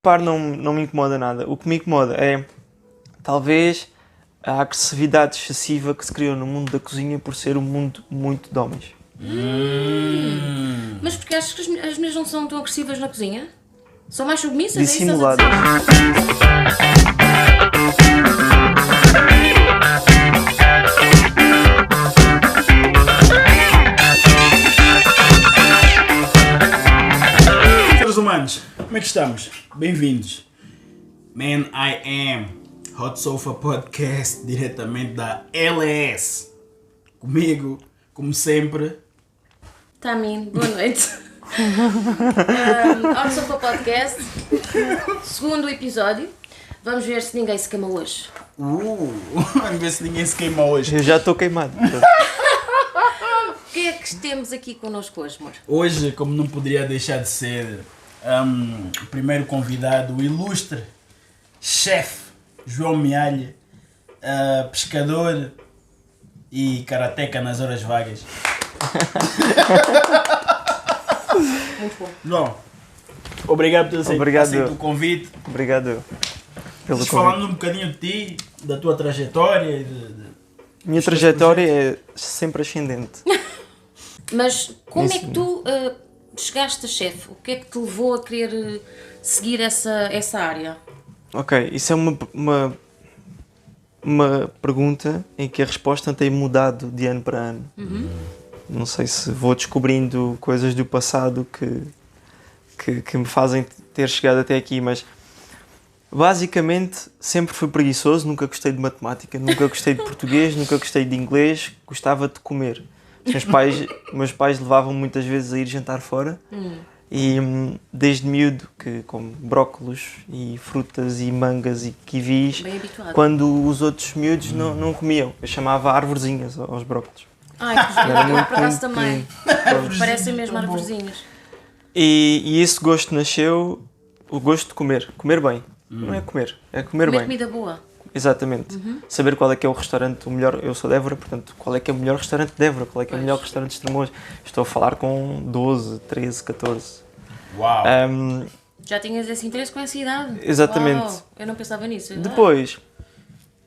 Não me incomoda nada. O que me incomoda é, talvez, a agressividade excessiva que se criou no mundo da cozinha por ser um mundo muito de homens. Mas porque achas que as mulheres não são tão agressivas na cozinha? São mais submissas? Dissimuladas. Seres humanos, como é que estamos? Bem-vindos. Man, I am Hot Sofa Podcast, diretamente da LS. Comigo, como sempre. Tamin, boa noite. Hot Sofa Podcast, segundo episódio. Vamos ver se ninguém se queima hoje. Vamos ver se ninguém se queima hoje. Eu já estou queimado. O que é que temos aqui connosco hoje, amor? Hoje, como não poderia deixar de ser, o primeiro convidado, o ilustre chefe João Mialha, pescador e karateca nas horas vagas. Muito bom. João, obrigado por ter Obrigado. aceito o convite. Obrigado pelo Estás convite. falando um bocadinho de ti, da tua trajetória. Minha trajetória é sempre ascendente. Mas como é Isso. que tu chegaste a chefe? O que é que te levou a querer seguir essa área? Ok, isso é uma pergunta em que a resposta tem mudado de ano para ano. Não sei se vou descobrindo coisas do passado que me fazem ter chegado até aqui, mas basicamente sempre fui preguiçoso, nunca gostei de matemática, nunca gostei de português, nunca gostei de inglês, gostava de comer. Meus pais levavam muitas vezes a ir jantar fora e desde miúdo que como brócolos e frutas e mangas e kiwis, Bem habituado. quando os outros miúdos não comiam. Eu chamava arvorezinhas aos brócolos. Ai, que giro, eu por acaso também. Arvorezinhas, Parecem mesmo tão bom. arvorezinhas. E esse gosto nasceu, o gosto de comer bem. Não é comer Comer bem. comida boa. Exatamente. Saber qual é que é o restaurante, o melhor, eu sou de Évora, portanto, qual é que é o melhor restaurante de Évora, qual é que é o melhor restaurante de Estremoz. Estou a falar com 12, 13, 14. Uau! Já tinhas esse interesse com essa idade? Exatamente. Uau, eu não pensava nisso. Depois,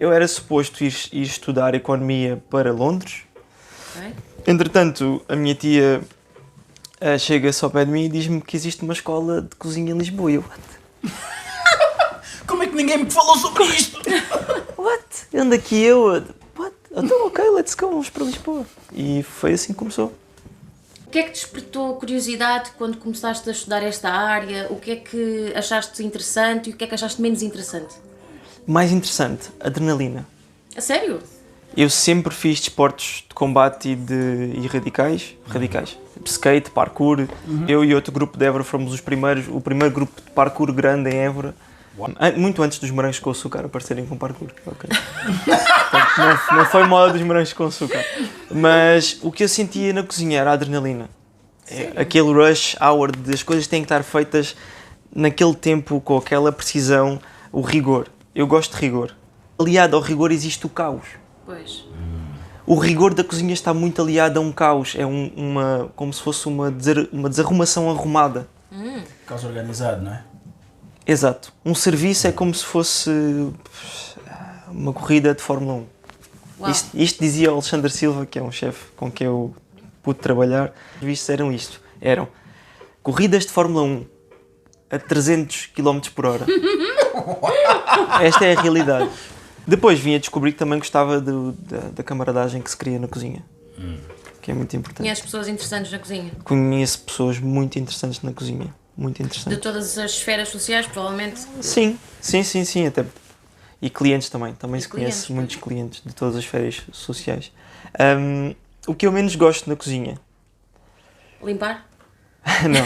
eu era suposto ir estudar economia para Londres. Ok. Entretanto, a minha tia chega-se ao pé de mim e diz-me que existe uma escola de cozinha em Lisboa. E eu, Como é que ninguém me falou sobre isto? what? Ando aqui eu, what? Então ok, let's go, vamos para Lisboa. E foi assim que começou. O que é que despertou curiosidade quando começaste a estudar esta área? O que é que achaste interessante e o que é que achaste menos interessante? Mais interessante, adrenalina. A sério? Eu sempre fiz desportos de combate e radicais. Skate, parkour. Eu e outro grupo de Évora fomos o primeiro grupo de parkour grande em Évora. Muito antes dos morangos com açúcar aparecerem com parkour. Okay. Portanto, não foi moda dos morangos com açúcar. Mas o que eu sentia na cozinha era a adrenalina. Aquele rush hour das coisas têm que estar feitas naquele tempo, com aquela precisão, o rigor. Eu gosto de rigor. Aliado ao rigor existe o caos. Pois. O rigor da cozinha está muito aliado a um caos. É como se fosse uma desarrumação arrumada. Caos organizado, não é? Exato. Um serviço é como se fosse uma corrida de Fórmula 1. Uau. Isto dizia o Alexandre Silva, que é um chefe com quem eu pude trabalhar. Os serviços eram corridas de Fórmula 1 a 300 km por hora. Esta é a realidade. Depois vim a descobrir que também gostava da camaradagem que se cria na cozinha. Que é muito importante. Conheces pessoas interessantes na cozinha? Conheço pessoas muito interessantes na cozinha. Muito interessantes. De todas as esferas sociais, provavelmente. Sim. Até. E clientes também. Também se clientes, conhece muitos clientes de todas as esferas sociais. O que eu menos gosto na cozinha? Limpar? Não.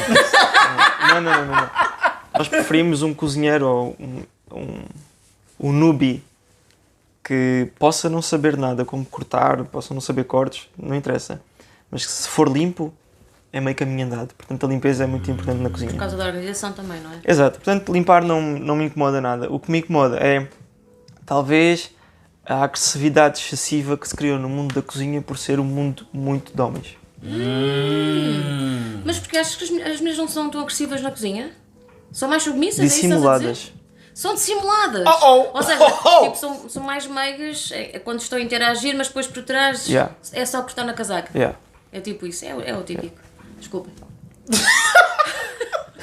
Nós preferimos um cozinheiro ou um newbie que possa não saber nada, como cortar, possa não saber cortes, não interessa. Mas que se for limpo, é meio caminho andado. Portanto, a limpeza é muito importante na cozinha. Por causa da organização também, não é? Exato. Portanto, limpar não me incomoda nada. O que me incomoda é, talvez, a agressividade excessiva que se criou no mundo da cozinha por ser um mundo muito de homens. Mas porque achas que as mulheres não são tão agressivas na cozinha? São mais submissas, é isso que estás a Dissimuladas. dizer? São dissimuladas. Ou seja, tipo, são mais meigas quando estão a interagir, mas depois por trás Yeah. é só cortar na casaca. Yeah. É tipo isso, é o típico. Desculpem.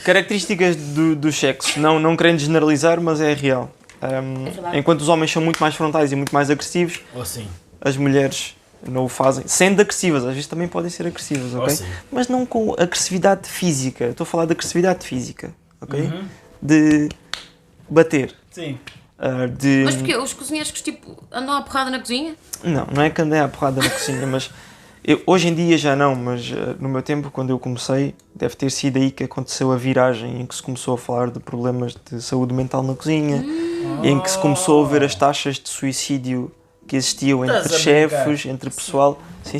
Características dos sexos, não querendo generalizar, mas é real. verdade. Enquanto os homens são muito mais frontais e muito mais agressivos, Ou sim. as mulheres não o fazem, sendo agressivas, às vezes também podem ser agressivas, ok? sim. Mas não com agressividade física, estou a falar de agressividade física, ok? De bater, Sim. de... Mas porquê? Os cozinheiros que tipo andam à porrada na cozinha? Não é que andei à porrada na cozinha, mas hoje em dia já não, mas no meu tempo, quando eu comecei, deve ter sido aí que aconteceu a viragem em que se começou a falar de problemas de saúde mental na cozinha, em que se começou a ver as taxas de suicídio que existiam entre Estás a chefes, brincar? entre pessoal. Sim.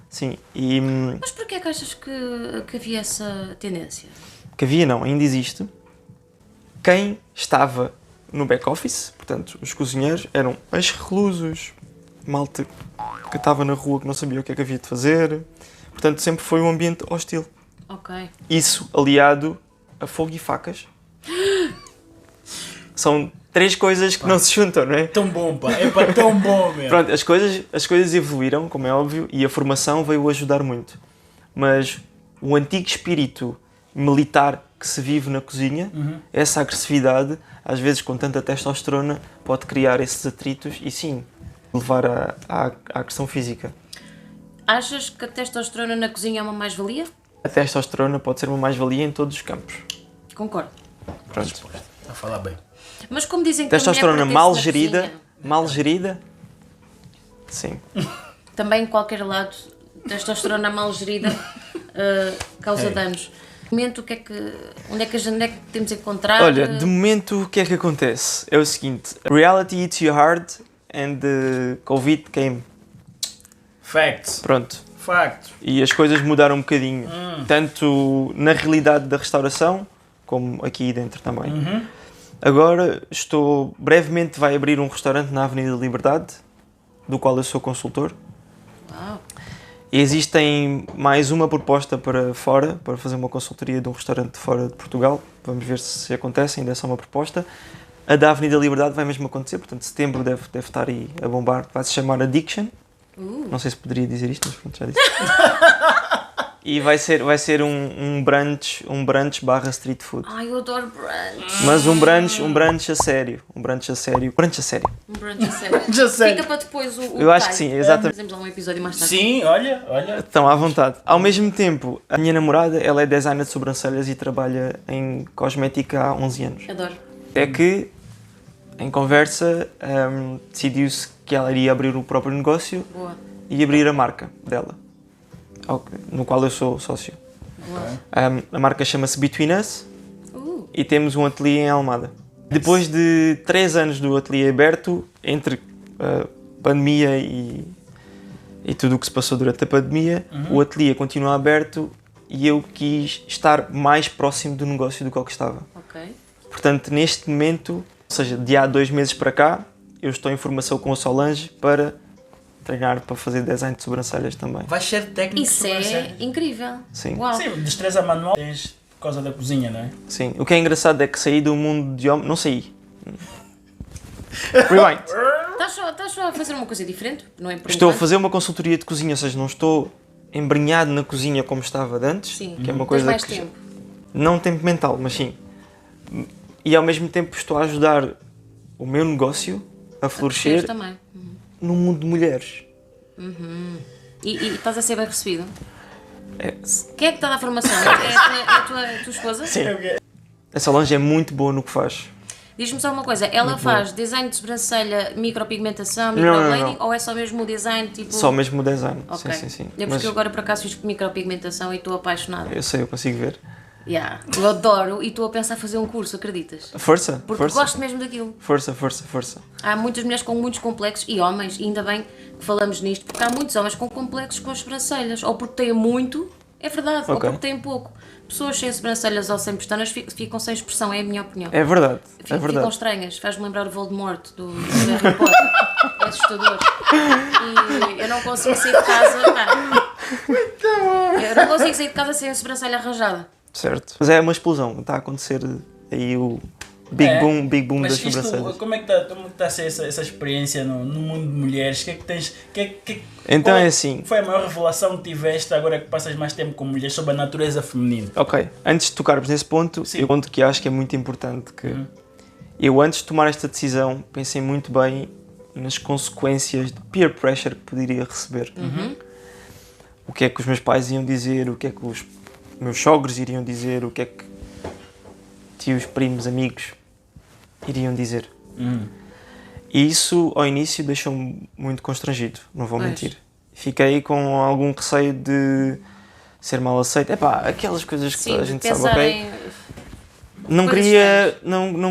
Sim, e Mas porquê é que achas que havia essa tendência? que havia não, ainda existe. Quem estava no back-office, portanto, os cozinheiros, eram ex-reclusos, malta que estava na rua que não sabia o que é que havia de fazer. Portanto, sempre foi um ambiente hostil. Ok. Isso aliado a fogo e facas. São 3 coisas que não se juntam, não é? Tão bom, pá. É pá, tão bom, meu. Pronto, as coisas evoluíram, como é óbvio, e a formação veio ajudar muito. Mas o antigo espírito militar que se vive na cozinha, essa agressividade, às vezes com tanta testosterona, pode criar esses atritos e sim, levar à agressão física. Achas que a testosterona na cozinha é uma mais-valia? A testosterona pode ser uma mais-valia em todos os campos. Concordo. Pronto. Está a falar bem. Mas como dizem que a Testosterona mulher mal pertence na gerida, cozinha, sim. também em qualquer lado, testosterona mal gerida causa danos. No momento, onde é que temos encontrado? Olha, de momento o que é que acontece? É o seguinte, reality hits you hard and the Covid came. Facts. Pronto. Facts. E as coisas mudaram um bocadinho, tanto na realidade da restauração, como aqui dentro também. Agora brevemente vai abrir um restaurante na Avenida da Liberdade, do qual eu sou consultor. Uau. E existem mais uma proposta para fora, para fazer uma consultoria de um restaurante fora de Portugal. Vamos ver se acontece, ainda é só uma proposta. A da Avenida da Liberdade vai mesmo acontecer, portanto setembro deve estar aí a bombar. Vai se chamar Addiction. Não sei se poderia dizer isto, mas pronto, já disse. E vai ser um brunch barra street food. Ai, eu adoro brunch. Mas um brunch a sério. Um brunch a sério. Um brunch a sério. Já sei. Fica para depois o Eu acho que detalhe. sim, exatamente. Fazemos lá um episódio mais tarde. Sim, olha. Estão à vontade. Ao mesmo tempo, a minha namorada, ela é designer de sobrancelhas e trabalha em cosmética há 11 anos. Adoro. É que, em conversa, decidiu-se que ela iria abrir o próprio negócio Boa. e abrir a marca dela, no qual eu sou sócio. Boa. A marca chama-se Between Us e temos um ateliê em Almada. Depois de 3 anos do ateliê aberto, entre a pandemia e tudo o que se passou durante a pandemia, o ateliê continua aberto e eu quis estar mais próximo do negócio do que estava. Ok. Portanto, neste momento, ou seja, de há 2 meses para cá, eu estou em formação com a Solange para treinar para fazer design de sobrancelhas também. Vais ser técnico Isso de é sobrancelhas. incrível. Sim. Uau. Sim, destreza manual tens por causa da cozinha, não é? Sim. O que é engraçado é que saí do mundo de homem... Não saí. Rewind. Estás só a fazer uma coisa diferente? Não é por Estou a enquanto? fazer uma consultoria de cozinha, ou seja, não estou embrenhado na cozinha como estava de antes, Sim. que é uma Tens coisa mais que... tempo. Não tempo mental, mas sim. E ao mesmo tempo estou a ajudar o meu negócio a florescer também. num mundo de mulheres. E estás a ser bem recebido? É, Quem é que está a dar formação? É a tua esposa? sim. A Solange é muito boa no que faz. Diz-me só uma coisa, ela faz design de sobrancelha, micropigmentação, Não. microblading ou é só mesmo o design tipo... Só mesmo o design. Ok. Sim. É porque Mas eu agora por acaso fiz micropigmentação e estou apaixonada. eu sei, eu consigo ver. Yeah. Eu adoro e estou a pensar fazer um curso, acreditas? Força, Porque força. gosto mesmo daquilo. Força. Há muitas mulheres com muitos complexos e homens, e ainda bem que falamos nisto, porque há muitos homens com complexos com as sobrancelhas, ou porque têm muito, é verdade, ou Ok. porque têm pouco. Pessoas sem sobrancelhas ou sem pestanas ficam sem expressão, é a minha opinião. É verdade, Ficam estranhas, faz-me lembrar o Voldemort do Harry Potter. É assustador. E eu não consigo sair de casa. Eu não consigo sair de casa sem a sobrancelha arranjada. Certo. Mas é uma explosão, está a acontecer aí o big boom Mas das sobrancelhas. como é que está a ser essa experiência no mundo de mulheres? O que é que tens... Então qual é assim. Foi a maior revelação que tiveste agora que passas mais tempo com mulheres sobre a natureza feminina? Ok, antes de tocarmos nesse ponto, Sim. eu ponto que acho que é muito importante que eu antes de tomar esta decisão pensei muito bem nas consequências de peer pressure que poderia receber. O que é que os meus pais iam dizer, o que é que os meus sogros iriam dizer, o que é que tios, primos, amigos iriam dizer. E isso ao início deixou-me muito constrangido, não vou mentir. Fiquei com algum receio de ser mal aceito. Aquelas coisas que toda a gente sabe, ok? Não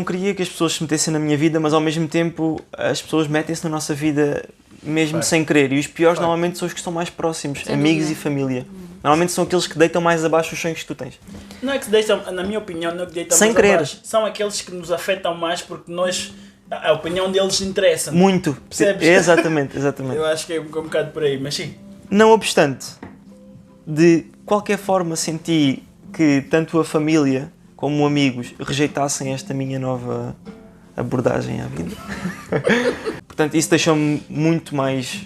queria que as pessoas se metessem na minha vida, mas ao mesmo tempo as pessoas metem-se na nossa vida mesmo sem querer. E os piores normalmente são os que estão mais próximos, amigos e família. Normalmente são aqueles que deitam mais abaixo os sonhos que tu tens. Não é que se deitam, na minha opinião, não é que deitam Sem mais querer. abaixo. São aqueles que nos afetam mais porque a opinião deles interessa. Muito. Percebes? Exatamente. Eu acho que é um bocado por aí, mas sim. Não obstante, de qualquer forma senti que tanto a família como amigos rejeitassem esta minha nova abordagem à vida. Portanto, isso deixou-me muito mais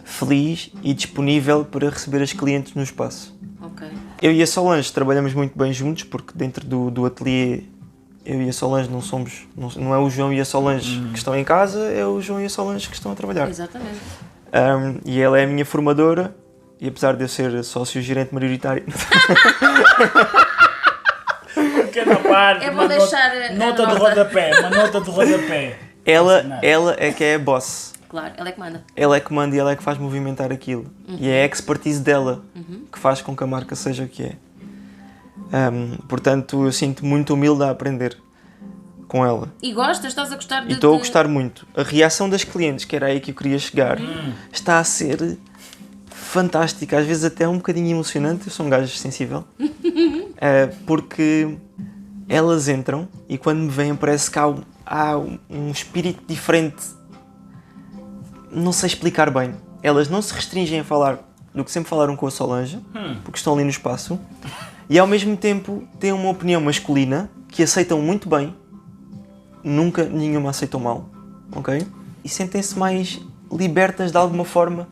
feliz e disponível para receber as clientes no espaço. Ok. Eu e a Solange trabalhamos muito bem juntos, porque dentro do ateliê eu e a Solange não é o João e a Solange que estão em casa, é o João e a Solange que estão a trabalhar. Exatamente. E ela é a minha formadora, e apesar de eu ser sócio-gerente maioritário... Pequena parte, Eu vou deixar nota de rodapé, uma nota de rodapé. ela é que é a boss. Claro, ela é que manda. Ela é que manda e ela é que faz movimentar aquilo. E é a expertise dela que faz com que a marca seja o que é. Portanto, eu sinto muito humilde a aprender com ela. E gostas? Estás a gostar de... E estou a gostar muito. A reação das clientes, que era aí que eu queria chegar, está a ser fantástica. Às vezes até um bocadinho emocionante. Eu sou um gajo sensível. Porque elas entram e quando me veem parece que há um espírito diferente. Não sei explicar bem. Elas não se restringem a falar do que sempre falaram com a Solange, porque estão ali no espaço, e ao mesmo tempo têm uma opinião masculina que aceitam muito bem, nunca nenhuma aceitam mal, ok? E sentem-se mais libertas de alguma forma.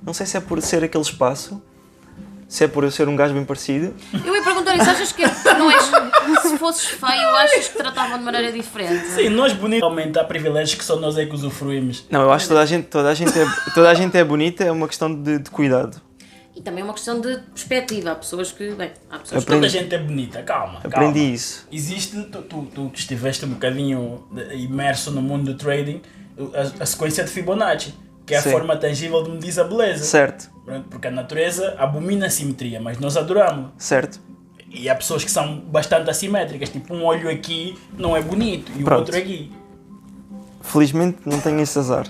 Não sei se é por ser aquele espaço, se é por eu ser um gajo bem parecido. Eu ia perguntar isso, achas que não és... Se fosses feio, achas que tratavam de maneira diferente? Sim, nós bonitos realmente há privilégios que só nós é que usufruímos. Não, eu acho que toda a gente é bonita, é uma questão de cuidado. E também é uma questão de perspectiva. Há pessoas que... Bem, há pessoas que... Toda a gente é bonita, calma. Aprendi calma. isso. Existe, tu que estiveste um bocadinho imerso no mundo do trading, a sequência de Fibonacci, que é a Sim. forma tangível de medir a beleza. Certo, Porque a natureza abomina a simetria, mas nós adoramos. certo. E há pessoas que são bastante assimétricas, tipo um olho aqui não é bonito e o Pronto. outro aqui. Felizmente não tenho esse azar.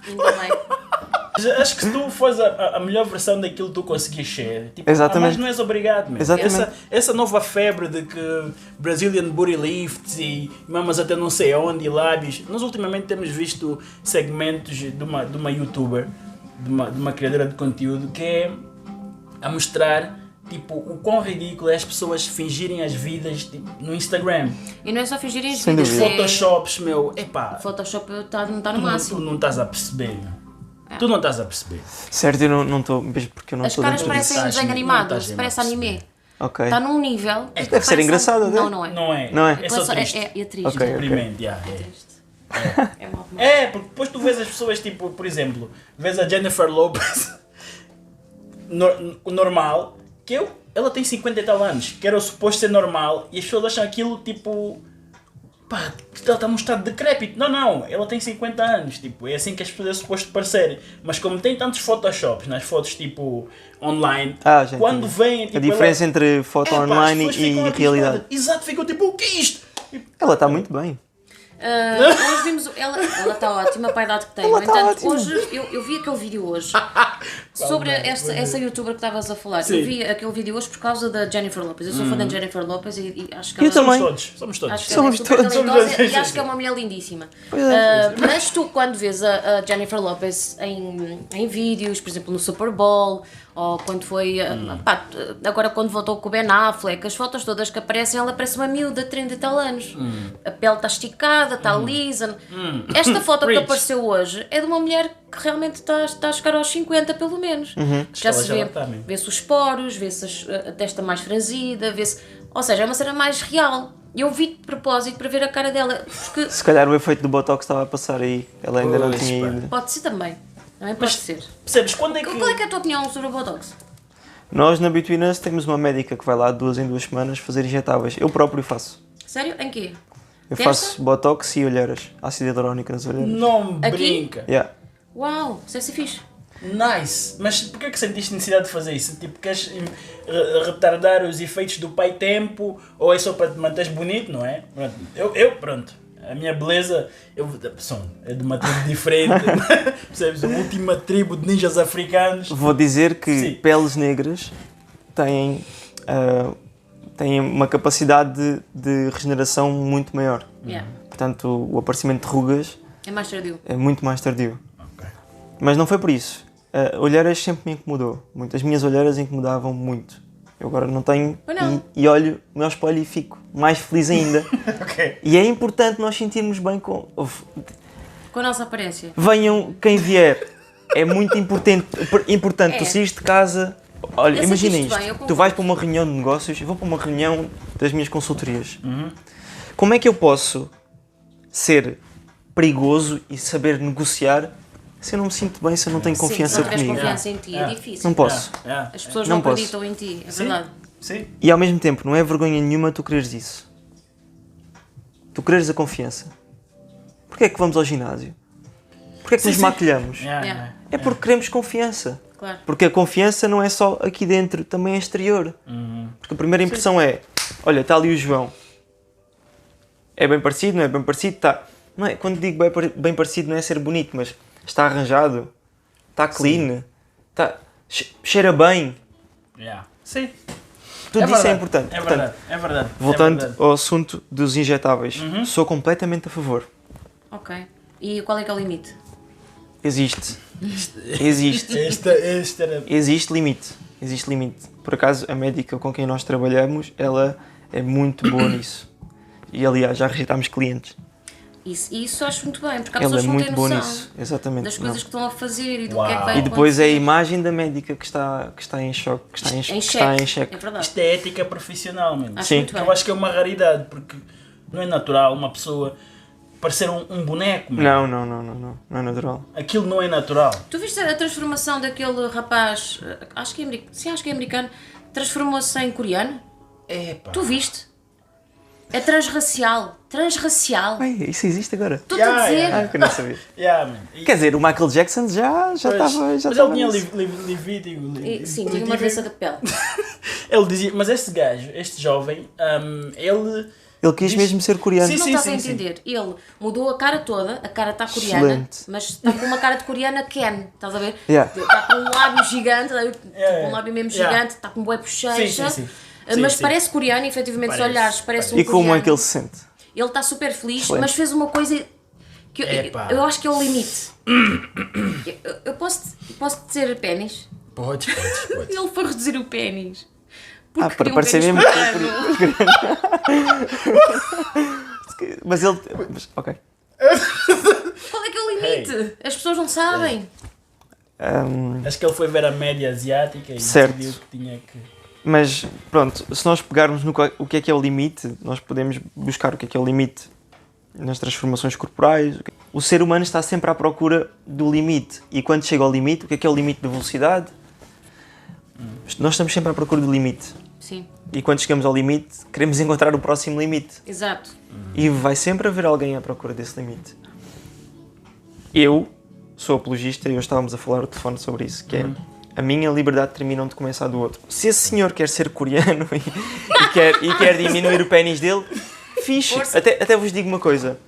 Ainda bem. Mas acho que se tu fores a melhor versão daquilo que tu conseguis ser, tipo, Exatamente. mas não és obrigado mesmo. Exatamente. Essa nova febre de que Brazilian booty lifts e mamas até não sei onde e lábios. Nós ultimamente temos visto segmentos de uma youtuber, de uma criadora de conteúdo que é a mostrar tipo, o quão ridículo é as pessoas fingirem as vidas tipo, no Instagram. E não é só fingirem as Sem vidas. dúvida. Photoshops, meu, epá, Photoshop não está no tu máximo. não estás a perceber, meu. Tu não estás a perceber. Certo, eu não estou, mesmo porque eu não As estou caras dentro disso. parecem um Estás- desenho não animado, estás mesmo parece a perceber. anime. Ok. Está num nível... Deve ser parece- engraçado, até. Não, não é. Não é. Não é? É só triste. É triste. Ok. Deprimente, yeah, é. Triste. É mal. É, porque depois tu vês as pessoas, tipo, por exemplo, vês a Jennifer Lopez normal, ela tem 50 e tal anos, que era o suposto ser normal, e as pessoas acham aquilo, tipo, pá, ela está num estado decrépito. Não, ela tem 50 anos, tipo, é assim que as pessoas é suposto parecerem. Mas como tem tantos photoshops nas fotos, tipo, online, Já quando entendi. vêm, tipo, A diferença entre foto ela, online as pessoas ficam e abismadas. realidade. Exato, ficam tipo, o que é isto? Tipo, Ela está muito bem. Hoje vimos... Ela está ótima para a idade que tem. Ela No está entanto, ótima. hoje... Eu vi aquele vídeo hoje. Sobre essa youtuber que estavas a falar, Sim. eu vi aquele vídeo hoje por causa da Jennifer Lopez. Eu sou fã da Jennifer Lopez e acho que Eu ela também. Somos todos. acho que Somos ela é super todos. talentosa Somos e acho que é uma mulher lindíssima. Pois é. Mas tu, quando vês a Jennifer Lopez em vídeos, por exemplo no Super Bowl, ou quando foi. Agora, quando voltou com o Ben Affleck, as fotos todas que aparecem, ela parece uma miúda de 30 e tal anos. A pele está esticada, está lisa. Esta foto que Rich. apareceu hoje é de uma mulher que realmente está a chegar aos 50, pelo menos. Já Ela se já vê, lá está mesmo. vê-se os poros, vê-se a testa mais franzida, vê-se. Ou seja, é uma cena mais real. Eu vi de propósito para ver a cara dela, porque Se calhar o efeito do Botox estava a passar aí. Ela ainda não Pois, tinha pá. ido. pode ser também. Também pode ser. Percebes? Quando é que... Qual é que é a tua opinião sobre o Botox? Nós na Between Us temos uma médica que vai lá 2 em 2 semanas fazer injetáveis. Eu próprio faço. Sério? Em quê? Eu Testa? faço Botox e olheiras. Ácido hialurónico nas olheiras. Não me Aqui? brinca. Yeah. Uau, isso é ser fixe. Nice. Mas porquê é que sentiste necessidade de fazer isso? Tipo, queres retardar os efeitos do pai tempo? Ou é só para te manteres bonito, não é? Pronto. Pronto. A minha beleza é de uma tribo diferente. Percebes? A última tribo de ninjas africanos. Vou dizer que Sim. peles negras têm uma capacidade de regeneração muito maior. Yeah. Portanto, o aparecimento de rugas É mais tardio. é muito mais tardio. Ok. Mas não foi por isso. Olheiras sempre me incomodou. As minhas olheiras incomodavam muito. Eu agora não tenho Pois não. e olho no meu espelho e fico mais feliz ainda. Ok. E é importante nós sentirmos bem com... Com a nossa aparência. Venham quem vier. É muito importante. É. Tu saís de casa... Olha, Eu imagina senti isto isto. bem, eu Tu concordo. vais para uma reunião de negócios, eu vou para uma reunião das minhas consultorias. Como é que eu posso ser perigoso e saber negociar se eu não me sinto bem, se eu não tenho confiança se não tiveres comigo? confiança em ti, é Yeah. difícil. Não posso. As pessoas Não não posso. acreditam em ti, é Sim. verdade. Sim. E ao mesmo tempo, não é vergonha nenhuma tu quereres isso. Tu quereres a confiança. Porquê é que vamos ao ginásio? Porquê é que Sim, nos sim. maquilhamos? Yeah. É porque queremos confiança. Claro. Porque a confiança não é só aqui dentro, também é exterior. Porque a primeira impressão é, olha, está ali o João. É bem parecido, não é bem parecido? Tá. Não é, quando digo bem parecido não é ser bonito, mas está arranjado, está clean, está, cheira bem. Yeah. Sim. Tudo isso verdade, é importante. É Portanto, verdade, é verdade. voltando é verdade. ao assunto dos injetáveis, sou completamente a favor. Ok. E qual é que é o limite? Existe. Existe. Este era... Existe limite. Existe limite. Por acaso, a médica com quem nós trabalhamos, ela é muito boa nisso. E aliás, já rejeitámos clientes. Isso eu acho muito bem, porque há Ela é pessoas que não muito têm boa noção nisso. Exatamente. das não. coisas que estão a fazer e do Uau. que é que vai E depois é a acontecer. imagem da médica que está em choque. Que está em xeque. É verdade. Isto é ética profissional, mesmo. Acho Sim. muito bem. Eu acho que é uma raridade, porque não é natural uma pessoa parecer um boneco, mesmo. Não é natural. Aquilo não é natural. Tu viste a transformação daquele rapaz, acho que é americano, transformou-se em coreano? Epá. Tu viste? É transracial. Transracial. Ai, isso existe agora? Estou-te a dizer. Yeah. Que eu não sabia. Yeah, man. E- Quer dizer, o Michael Jackson já estava. mas ele tinha livídico. Sim, tinha uma doença da pele. Ele dizia, mas este gajo, este jovem, ele... Ele quis Diz- mesmo ser coreano. Sim, Não sim, estás a sim. entender. Ele mudou a cara toda, a cara está coreana, Excelente. mas está com uma cara de coreana Ken, estás a ver? Yeah. Está com um lábio gigante, está com um lábio mesmo Yeah. gigante, está com um bué bochecha, Sim, sim, sim. mas Sim, sim. parece coreano, efetivamente, se Parece, olhares, parece um E como coreano. é que ele se sente? Ele está super feliz, Excelente. mas fez uma coisa que Epá. eu acho que é o limite. Eu posso dizer pênis? Podes. Ele foi reduzir o pênis. Ah, Porque para queria um parecer pênis mesmo. pequeno. Mas ele. Ok. Qual é que é o limite? As pessoas não sabem. Acho que ele foi ver a média asiática e Certo. decidiu que tinha que... Mas pronto, se nós pegarmos no o que é o limite, nós podemos buscar o que é o limite nas transformações corporais. O ser humano está sempre à procura do limite. E quando chega ao limite, o que é o limite de velocidade? Nós estamos sempre à procura do limite. Sim, E quando chegamos ao limite, queremos encontrar o próximo limite. exato. E vai sempre haver alguém à procura desse limite. Eu sou apologista e hoje estávamos a falar ao telefone sobre isso, que é a minha liberdade termina onde começa a do outro. Se esse senhor quer ser coreano e quer diminuir o pênis dele, fixe. Força. Até vos digo uma coisa.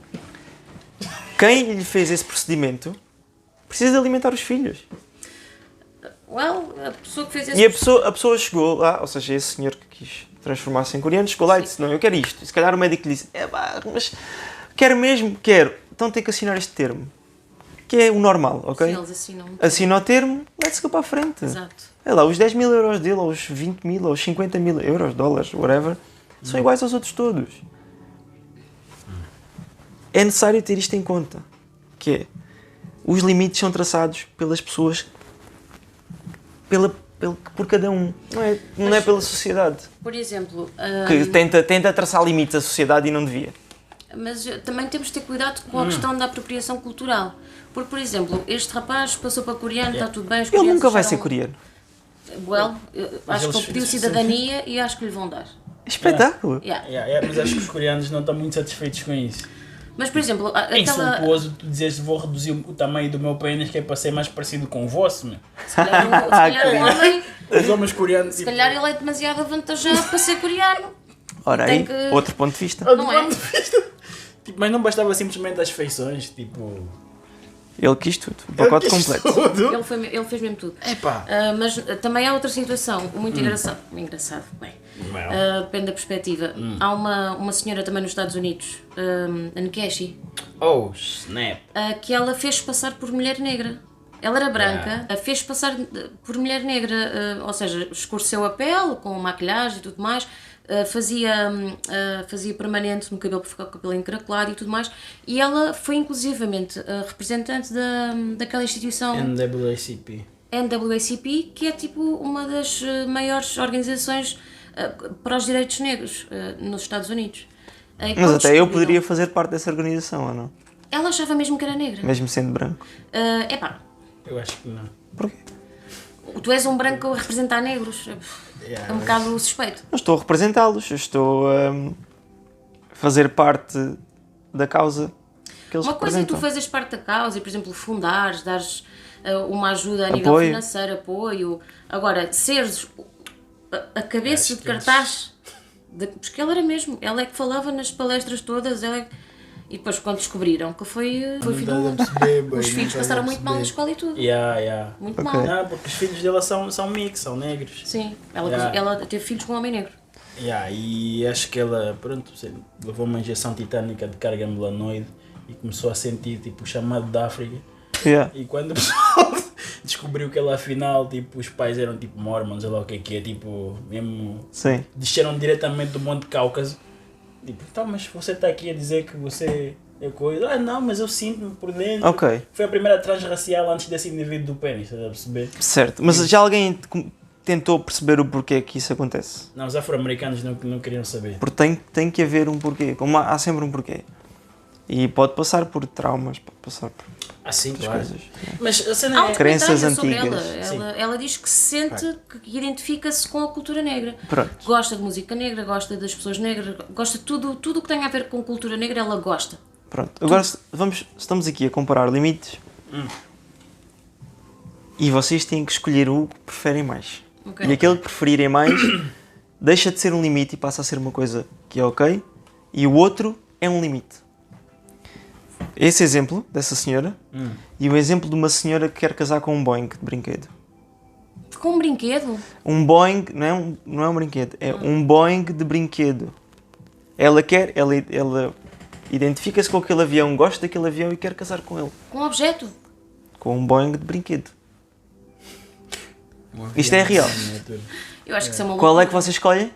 Quem lhe fez esse procedimento precisa de alimentar os filhos. Well, a pessoa que fez E a pessoa chegou lá, ou seja, esse senhor que quis transformar-se em coreano, chegou lá e disse, não, eu quero isto. E se calhar o médico lhe disse, mas quero mesmo, quero. Então tem que assinar este termo. Que é o normal, ok? Sim, eles assinam. Assina o termo, let's go para a frente. Exato. É lá, os 10 mil euros dele, ou os 20 mil, ou os 50 mil euros, dólares, whatever, são iguais aos outros todos. É necessário ter isto em conta, que é, os limites são traçados pelas pessoas, por cada um, não é pela sociedade, Por exemplo, que tenta traçar limites à sociedade e não devia. mas também temos de ter cuidado com a questão da apropriação cultural. Porque, por exemplo, este rapaz passou para coreano, está tudo bem, os Ele coreanos nunca vai ser acharam- coreano. Well, acho que eles- ele pediu cidadania e acho que lhe vão dar. Espetáculo. Yeah. Mas acho que os coreanos não estão muito satisfeitos com isso. Mas, por exemplo, É aquela... insultuoso tu dizes vou reduzir o tamanho do meu pênis que é para ser mais parecido com o vosso, meu. Se calhar, o homem, Os homens coreanos... se calhar ele é demasiado avantajado para ser coreano. Ora Tem aí, que- outro ponto de vista. Não é? Tipo, mas não bastava simplesmente as feições, tipo... Ele quis tudo, o pacote completo. Tudo. Ele fez mesmo tudo. Epá. Mas também há outra situação muito engraçada. Bem, depende da perspectiva. Há uma senhora também nos Estados Unidos, a Nkeshi, Oh, snap. que ela fez passar por mulher negra. Ela era branca, fez passar por mulher negra, ou seja, escureceu a pele com maquilhagem e tudo mais, fazia permanente no cabelo para ficar com o cabelo encaracolado e tudo mais, e ela foi inclusivamente a representante daquela instituição NAACP. NAACP, que é tipo uma das maiores organizações para os direitos negros nos Estados Unidos. Mas Quando até eu descobriram- poderia fazer parte dessa organização, ou não? Ela achava mesmo que era negra. Mesmo sendo branco. Epá, Eu acho que não. Porquê? tu és um branco a representar negros. É um bocado suspeito. Não estou a representá-los, eu estou a fazer parte da causa que eles Uma coisa é tu representam. fazes parte da causa e, por exemplo, fundares, dares uma ajuda a nível Apoio. financeiro, apoio. Agora, seres a cabeça de cartaz, porque ela era mesmo, ela é que falava nas palestras todas, e depois quando descobriram que foi filho único, os filhos passaram muito mal na escola e tudo. Muito mal. Não, porque os filhos dela são mix, são negros. Sim, Yeah. ela teve filhos com um homem negro. E acho que ela, pronto, levou uma injeção titânica de carga melanoide e começou a sentir tipo o chamado da África. Yeah. E quando o pessoal descobriu que ela afinal, tipo, os pais eram tipo mormons, ou lá o que é, tipo, mesmo Sim. desceram diretamente do Monte Cáucaso. Tipo, então, mas você está aqui a dizer que você é coisa? Ah, não, mas eu sinto-me por dentro. Ok. Foi a primeira transracial antes desse indivíduo do pênis, estás a perceber? Certo. Mas já alguém tentou perceber o porquê que isso acontece? Não, os afro-americanos não queriam saber. Porque tem que haver um porquê. Como há sempre um porquê. E pode passar por traumas, pode passar por Assim, outras claro. coisas. Mas a Há cena um é... Crenças documentário sobre antigas. ela diz que se sente, que identifica-se com a cultura negra. Pronto. Gosta de música negra, gosta das pessoas negras, gosta de tudo o que tem a ver com cultura negra, ela gosta. Pronto. Agora estamos aqui a comparar limites. E vocês têm que escolher o que preferem mais. Ok. E aquele que preferirem mais deixa de ser um limite e passa a ser uma coisa que é ok. E o outro é um limite. Esse exemplo dessa senhora e o exemplo de uma senhora que quer casar com um Boeing de brinquedo. Com um brinquedo? Um Boeing não é um brinquedo, é um Boeing de brinquedo. Ela identifica-se com aquele avião, gosta daquele avião e quer casar com ele. Com um objeto? Com um Boeing de brinquedo. Isto é real. Eu acho que isso é uma Qual é loucura. que vocês escolhem?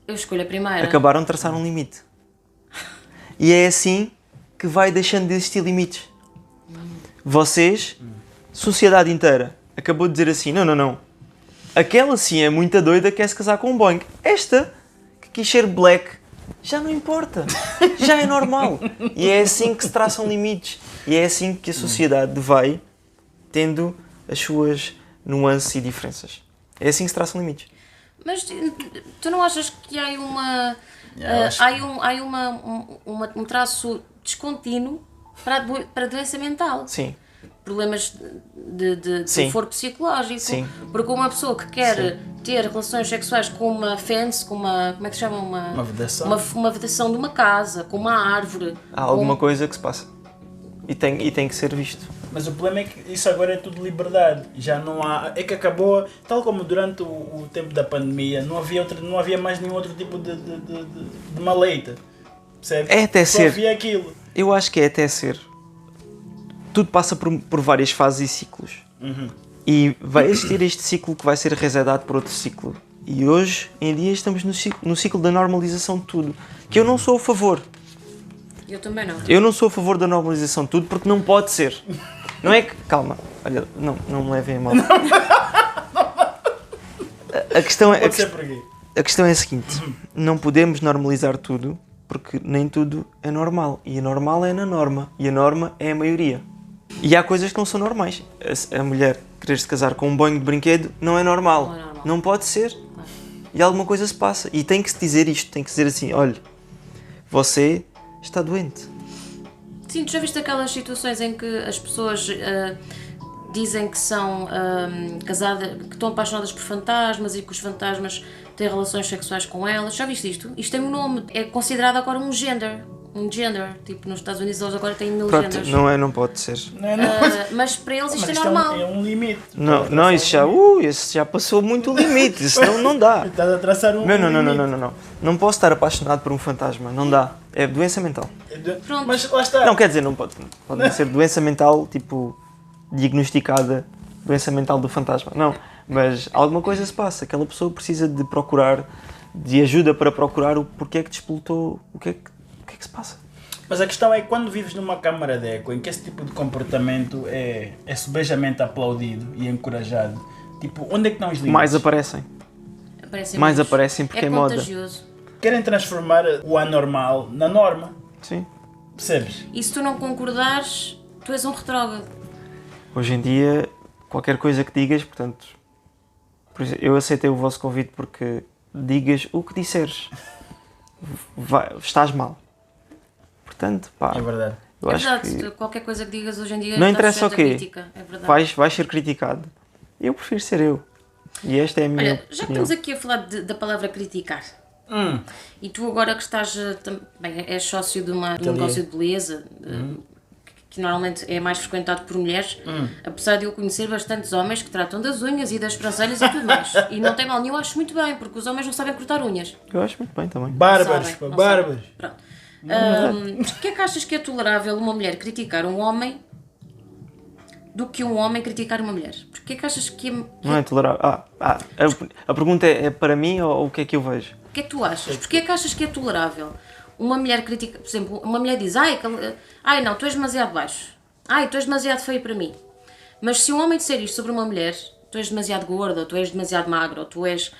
Eu escolho a primeira. Acabaram de traçar um limite. E é assim que vai deixando de existir limites. Vocês, sociedade inteira, acabou de dizer assim, não. Aquela sim é muito doida, quer se casar com um Boeing. Esta, que quis ser black, já não importa. Já é normal. E é assim que se traçam limites. E é assim que a sociedade vai tendo as suas nuances e diferenças. É assim que se traçam limites. Mas tu não achas que há um traço descontínuo para a doença mental? Sim. Problemas de Sim. foro psicológico. Sim. Porque uma pessoa que quer ter relações sexuais com uma fence, com uma. Como é que se chama? Uma vedação. Uma vedação de uma casa, com uma árvore. Há alguma coisa que se passa. E tem que ser visto. Mas o problema é que isso agora é tudo liberdade. Já não há. É que acabou, tal como durante o tempo da pandemia, não havia mais nenhum outro tipo de maleita. Percebe? É até Só ser. havia aquilo. Eu acho que é até ser. Tudo passa por várias fases e ciclos. E vai existir este ciclo que vai ser resetado por outro ciclo. E hoje em dia estamos no ciclo da normalização de tudo. Que eu não sou a favor. Eu também não. Eu não sou a favor da normalização de tudo porque não pode ser. Não é que. Calma, olha, não me levem a mal. A questão é. Pode ser por aqui. A questão é a seguinte: não podemos normalizar tudo porque nem tudo é normal. E a normal é na norma. E a norma é a maioria. E há coisas que não são normais. A mulher querer se casar com um banho de brinquedo não é normal. Não é normal. Não pode ser. E alguma coisa se passa. E tem que se dizer isto. Tem que se dizer assim: olha, você está doente. Sim, tu já viste aquelas situações em que as pessoas dizem que são casadas, que estão apaixonadas por fantasmas e que os fantasmas têm relações sexuais com elas? Já viste isto? Isto tem um nome, é considerado agora um gender. Tipo nos Estados Unidos eles agora têm 1000 Pronto, genders. não pode ser. Mas para eles isto Mas é isto normal. é um limite. Não, isso já passou muito o limite. Isso não dá. Estás a traçar um Não. limite. Não posso estar apaixonado por um fantasma. Não dá. É doença mental. Pronto. Mas lá está. Não, quer dizer, não pode ser doença mental, tipo, diagnosticada, doença mental do fantasma. Não, mas alguma coisa se passa. Aquela pessoa precisa de procurar, de ajuda para procurar o porquê é que despolutou, o que é que se passa. Mas a questão é que quando vives numa câmara de eco em que esse tipo de comportamento é subejamente aplaudido e encorajado, tipo, onde é que estão os limites? Mais aparecem. Aparecem Mais muitos. aparecem porque é moda. contagioso. Querem transformar o anormal na norma, Sim. percebes? E se tu não concordares, tu és um retrógrado. Hoje em dia, qualquer coisa que digas, portanto, por exemplo, eu aceitei o vosso convite porque digas o que disseres. Estás mal. Portanto, pá, É verdade. eu acho Exato, que qualquer coisa que digas hoje em dia não está interessa o sujeito a quê. crítica. É verdade. vais ser criticado. Eu prefiro ser eu. E esta é a minha Olha, já que opinião. estamos aqui a falar da palavra criticar, e tu agora que estás, bem, és sócio de um negócio de beleza, que normalmente é mais frequentado por mulheres, apesar de eu conhecer bastantes homens que tratam das unhas e das sobrancelhas e tudo mais. E não tem mal nenhum, acho muito bem, porque os homens não sabem cortar unhas. Eu acho muito bem também. Bárbaros, Sabem, pá, não bárbaros. sabem. Pronto. Porquê é que achas que é tolerável uma mulher criticar um homem do que um homem criticar uma mulher? Porquê é que achas que Não é tolerável. A pergunta é para mim ou o que é que eu vejo? O que é que tu achas? Porquê é que achas que é tolerável uma mulher criticar, por exemplo, uma mulher diz ai não, tu és demasiado baixo, ai, tu és demasiado feio para mim. Mas se um homem disser isto sobre uma mulher, tu és demasiado gorda, ou tu és demasiado magro, ou tu és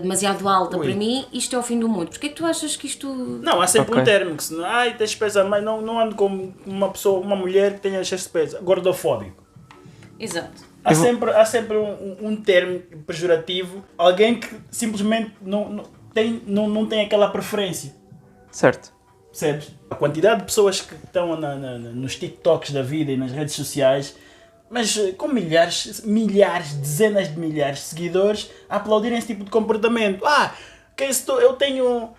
demasiado alta para mim, isto é o fim do mundo. Porquê é que tu achas que isto... Não, há sempre Ok. um termo que se não, ai, tens peso, mas não ando com uma mulher que tenha excesso de peso, gordofóbico. Exato. Há sempre um termo pejorativo, alguém que simplesmente não tem aquela preferência, Certo. percebes? A quantidade de pessoas que estão nos TikToks da vida e nas redes sociais, mas com milhares, dezenas de milhares de seguidores a aplaudirem esse tipo de comportamento. Eu tenho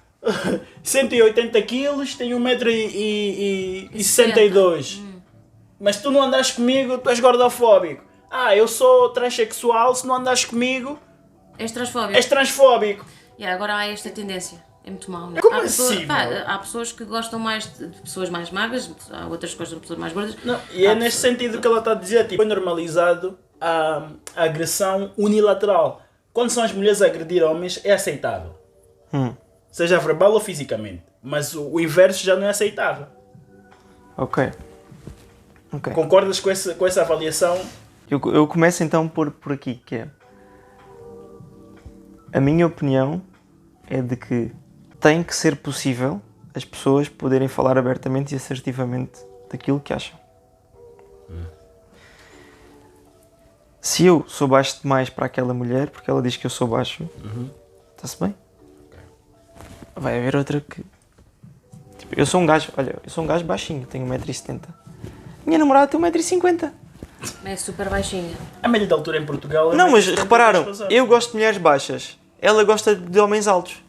180 quilos, tenho 1,62 m. Mas tu não andas comigo, tu és gordofóbico. Eu sou transexual, se não andas comigo, És transfóbico. és transfóbico. Agora há esta tendência. É muito mau, não é? Como há assim, meu? há pessoas que gostam mais de pessoas mais magras, há outras que gostam de pessoas mais gordas. Não, e é Há neste pessoas- sentido que ela está a dizer, tipo, foi normalizado a agressão unilateral. Quando são as mulheres a agredir homens, é aceitável. Seja verbal ou fisicamente. Mas o inverso já não é aceitável. Ok. Concordas com essa avaliação? Eu começo então por aqui, que é... A minha opinião é de que tem que ser possível as pessoas poderem falar abertamente e assertivamente daquilo que acham. Se eu sou baixo demais para aquela mulher, porque ela diz que eu sou baixo, está-se bem. Vai haver outra que... Tipo, eu sou um gajo baixinho, tenho 1,70 m. Minha namorada tem 1,50 m. É super baixinha. A média de altura em Portugal... é Não, mas mais de repararam, 70 eu gosto de mulheres baixas. Ela gosta de homens altos.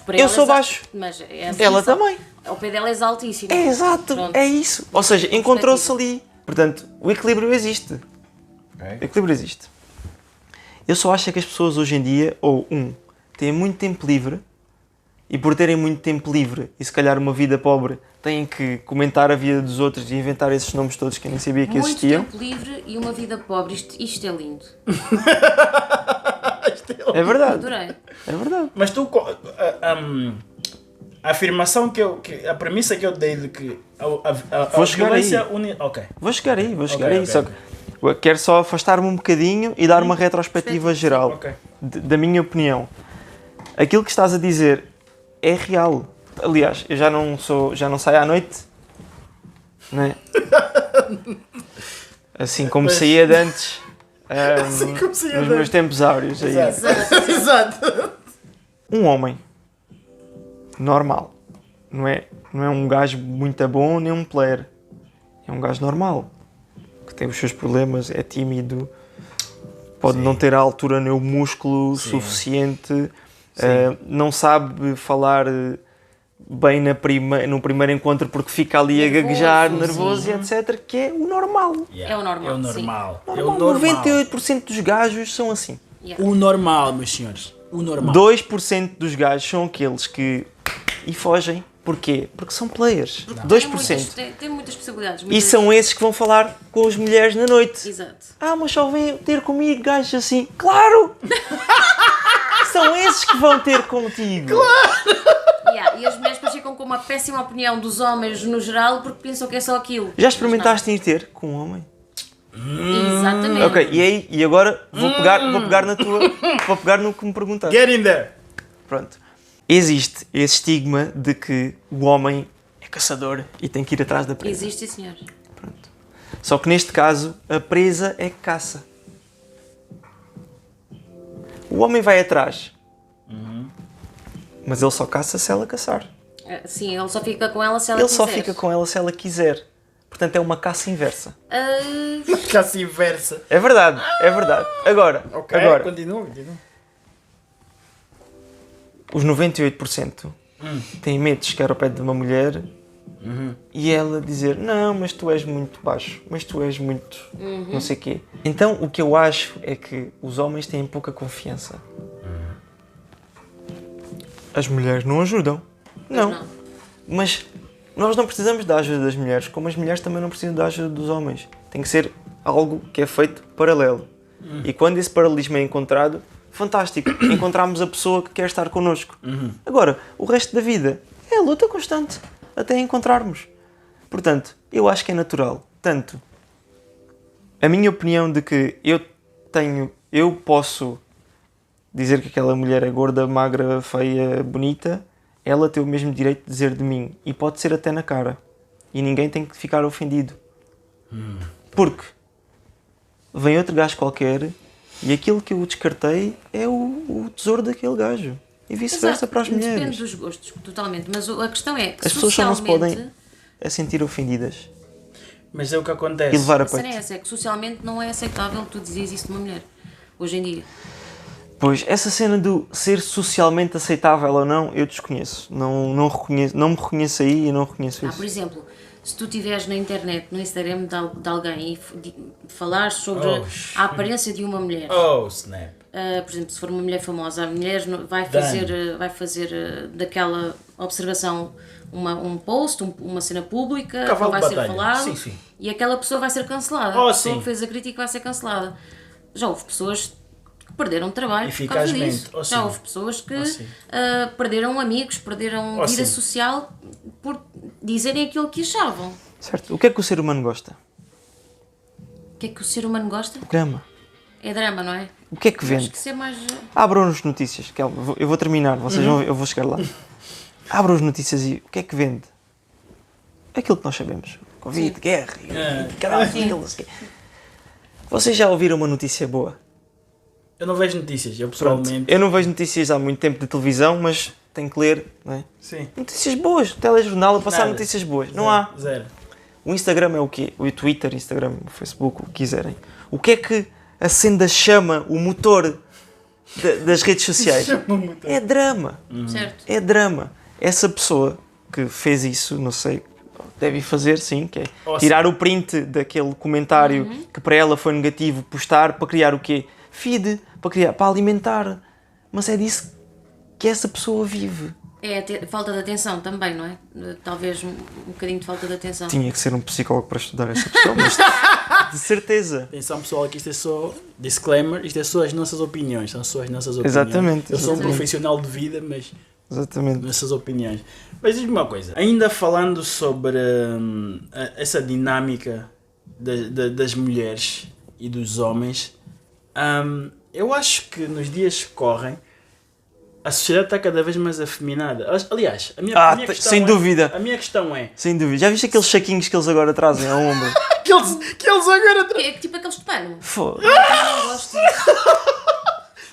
Para Eu ela sou és baixo. Mas é assim, Ela também. O pé dela é altíssimo. É exato, Pronto. é isso. Ou seja, encontrou-se ali Portanto, o equilíbrio existe. O equilíbrio existe. Eu só acho que as pessoas hoje em dia, têm muito tempo livre, e por terem muito tempo livre e se calhar uma vida pobre, têm que comentar a vida dos outros e inventar esses nomes todos que eu nem sabia que existiam. Muito tempo livre e uma vida pobre, isto é lindo. É verdade. Adorei. É verdade. Mas tu, a afirmação a premissa que eu dei de que Vou a chegar aí. violência Ok. Vou chegar aí. Ok, Só que eu quero só afastar-me um bocadinho e dar uma retrospectiva geral Ok. da minha opinião. Aquilo que estás a dizer é real. Aliás, eu já não saio à noite, não é? Assim como saía de antes, nos meus tempos áureos. Aí. Exato. Um homem normal, não é um gajo muito bom nem um player, é um gajo normal, que tem os seus problemas, é tímido, pode não ter a altura nem o músculo suficiente, não sabe falar bem no primeiro encontro porque fica ali a gaguejar, nervoso e etc, que é o normal. É o normal, É o normal. Normal. É o normal. 98% dos gajos são assim. O normal, meus senhores. O normal. 2% dos gajos são aqueles que fogem. Porquê? Porque são players. 2%. Tem muitas possibilidades. E são esses que vão falar com as mulheres na noite. Exato. Mas só vêm ter comigo gajos assim. Claro! São esses que vão ter contigo. E as mulheres depois ficam com uma péssima opinião dos homens no geral porque pensam que é só aquilo. Já experimentaste ir ter com um homem? Exatamente. Ok, e agora vou pegar na tua. Vou pegar no que me perguntaste. Get in there. Pronto. Existe esse estigma de que o homem é caçador e tem que ir atrás da presa. Existe, senhor. Pronto. Só que neste caso, a presa é que caça. O homem vai atrás. Mas ele só caça se ela caçar. Sim, ele só fica com ela se ela Ele quiser. só fica com ela se ela quiser. Portanto, é uma caça inversa. Caça inversa. É verdade, é verdade. Agora, Continua. os 98% têm medo de chegar ao pé de uma mulher e ela dizer: não, mas tu és muito baixo, mas tu és muito não sei o quê. Então, o que eu acho é que os homens têm pouca confiança. As mulheres não ajudam. Não. Mas nós não precisamos da ajuda das mulheres, como as mulheres também não precisam da ajuda dos homens. Tem que ser algo que é feito paralelo. E quando esse paralelismo é encontrado, fantástico, encontramos a pessoa que quer estar connosco. Agora, o resto da vida é a luta constante, até encontrarmos. Portanto, eu acho que é natural. Tanto a minha opinião de que eu posso dizer que aquela mulher é gorda, magra, feia, bonita, ela tem o mesmo direito de dizer de mim. E pode ser até na cara. E ninguém tem que ficar ofendido. Porque vem outro gajo qualquer e aquilo que eu descartei é o tesouro daquele gajo. E vice-versa para as mulheres. Depende dos gostos, totalmente. Mas a questão é que as pessoas só não se podem socialmente... sentir ofendidas. Mas é o que acontece. E levar a A cena peito. é essa, é que socialmente não é aceitável tu dizias isso de uma mulher. Hoje em dia. Pois, essa cena do ser socialmente aceitável ou não, eu desconheço. Não me reconheço aí e não reconheço isso. Por exemplo, se tu estiveres na internet, no Instagram de alguém e falares sobre a aparência de uma mulher, Oh, snap. por exemplo, se for uma mulher famosa, a mulher vai fazer daquela observação um post, uma cena pública, que Cavalo vai de ser batalha. falado, Sim. e aquela pessoa vai ser cancelada. Oh, a pessoa sim. que fez a crítica vai ser cancelada. Já houve pessoas que perderam trabalho por causa Eficazmente. disso. Oh, Já sim. houve pessoas que sim. perderam amigos, perderam Oh, vida sim. social por dizerem aquilo que achavam. Certo. O que é que o ser humano gosta? O que é que o ser humano gosta? Drama. É drama, não é? O que é que Acho vende? que ser mais... Abram as notícias. Calma, eu vou terminar. Vocês vão, eu vou chegar lá. Abram as notícias e o que é que vende? Aquilo que nós sabemos. Covid, guerra, caralho, não sei o quê. Vocês já ouviram uma notícia boa? Eu não vejo notícias, eu Pronto. pessoalmente. Eu não vejo notícias há muito tempo de televisão, mas tenho que ler, não é? Sim. Notícias boas, o telejornal a passar Nada. notícias boas. Não há. Zero. O Instagram é o quê? O Twitter, Instagram, o Facebook, o que quiserem. O que é que acende a chama, o motor das redes sociais? É drama. Certo. É drama. Essa pessoa que fez isso, não sei, devem fazer, sim, que é Awesome. tirar o print daquele comentário que para ela foi negativo, postar para criar o quê? Feed, para alimentar. Mas é disso que essa pessoa vive. É falta de atenção também, não é? Talvez um bocadinho de falta de atenção. Tinha que ser um psicólogo para estudar essa pessoa, mas de certeza. Atenção pessoal, que isto é só disclaimer, isto é só as nossas opiniões, são só as nossas opiniões. Exatamente, Eu sou um exatamente. profissional de vida, mas Exatamente. nessas opiniões. Mas diz-me uma coisa, ainda falando sobre essa dinâmica das mulheres e dos homens, eu acho que nos dias que correm a sociedade está cada vez mais afeminada. Aliás, a minha questão sem dúvida. A minha questão é... Sem dúvida. Já viste aqueles saquinhos que eles agora trazem ao ombro? que eles agora... É tipo aqueles de pano. Foda. Eu não gosto disso.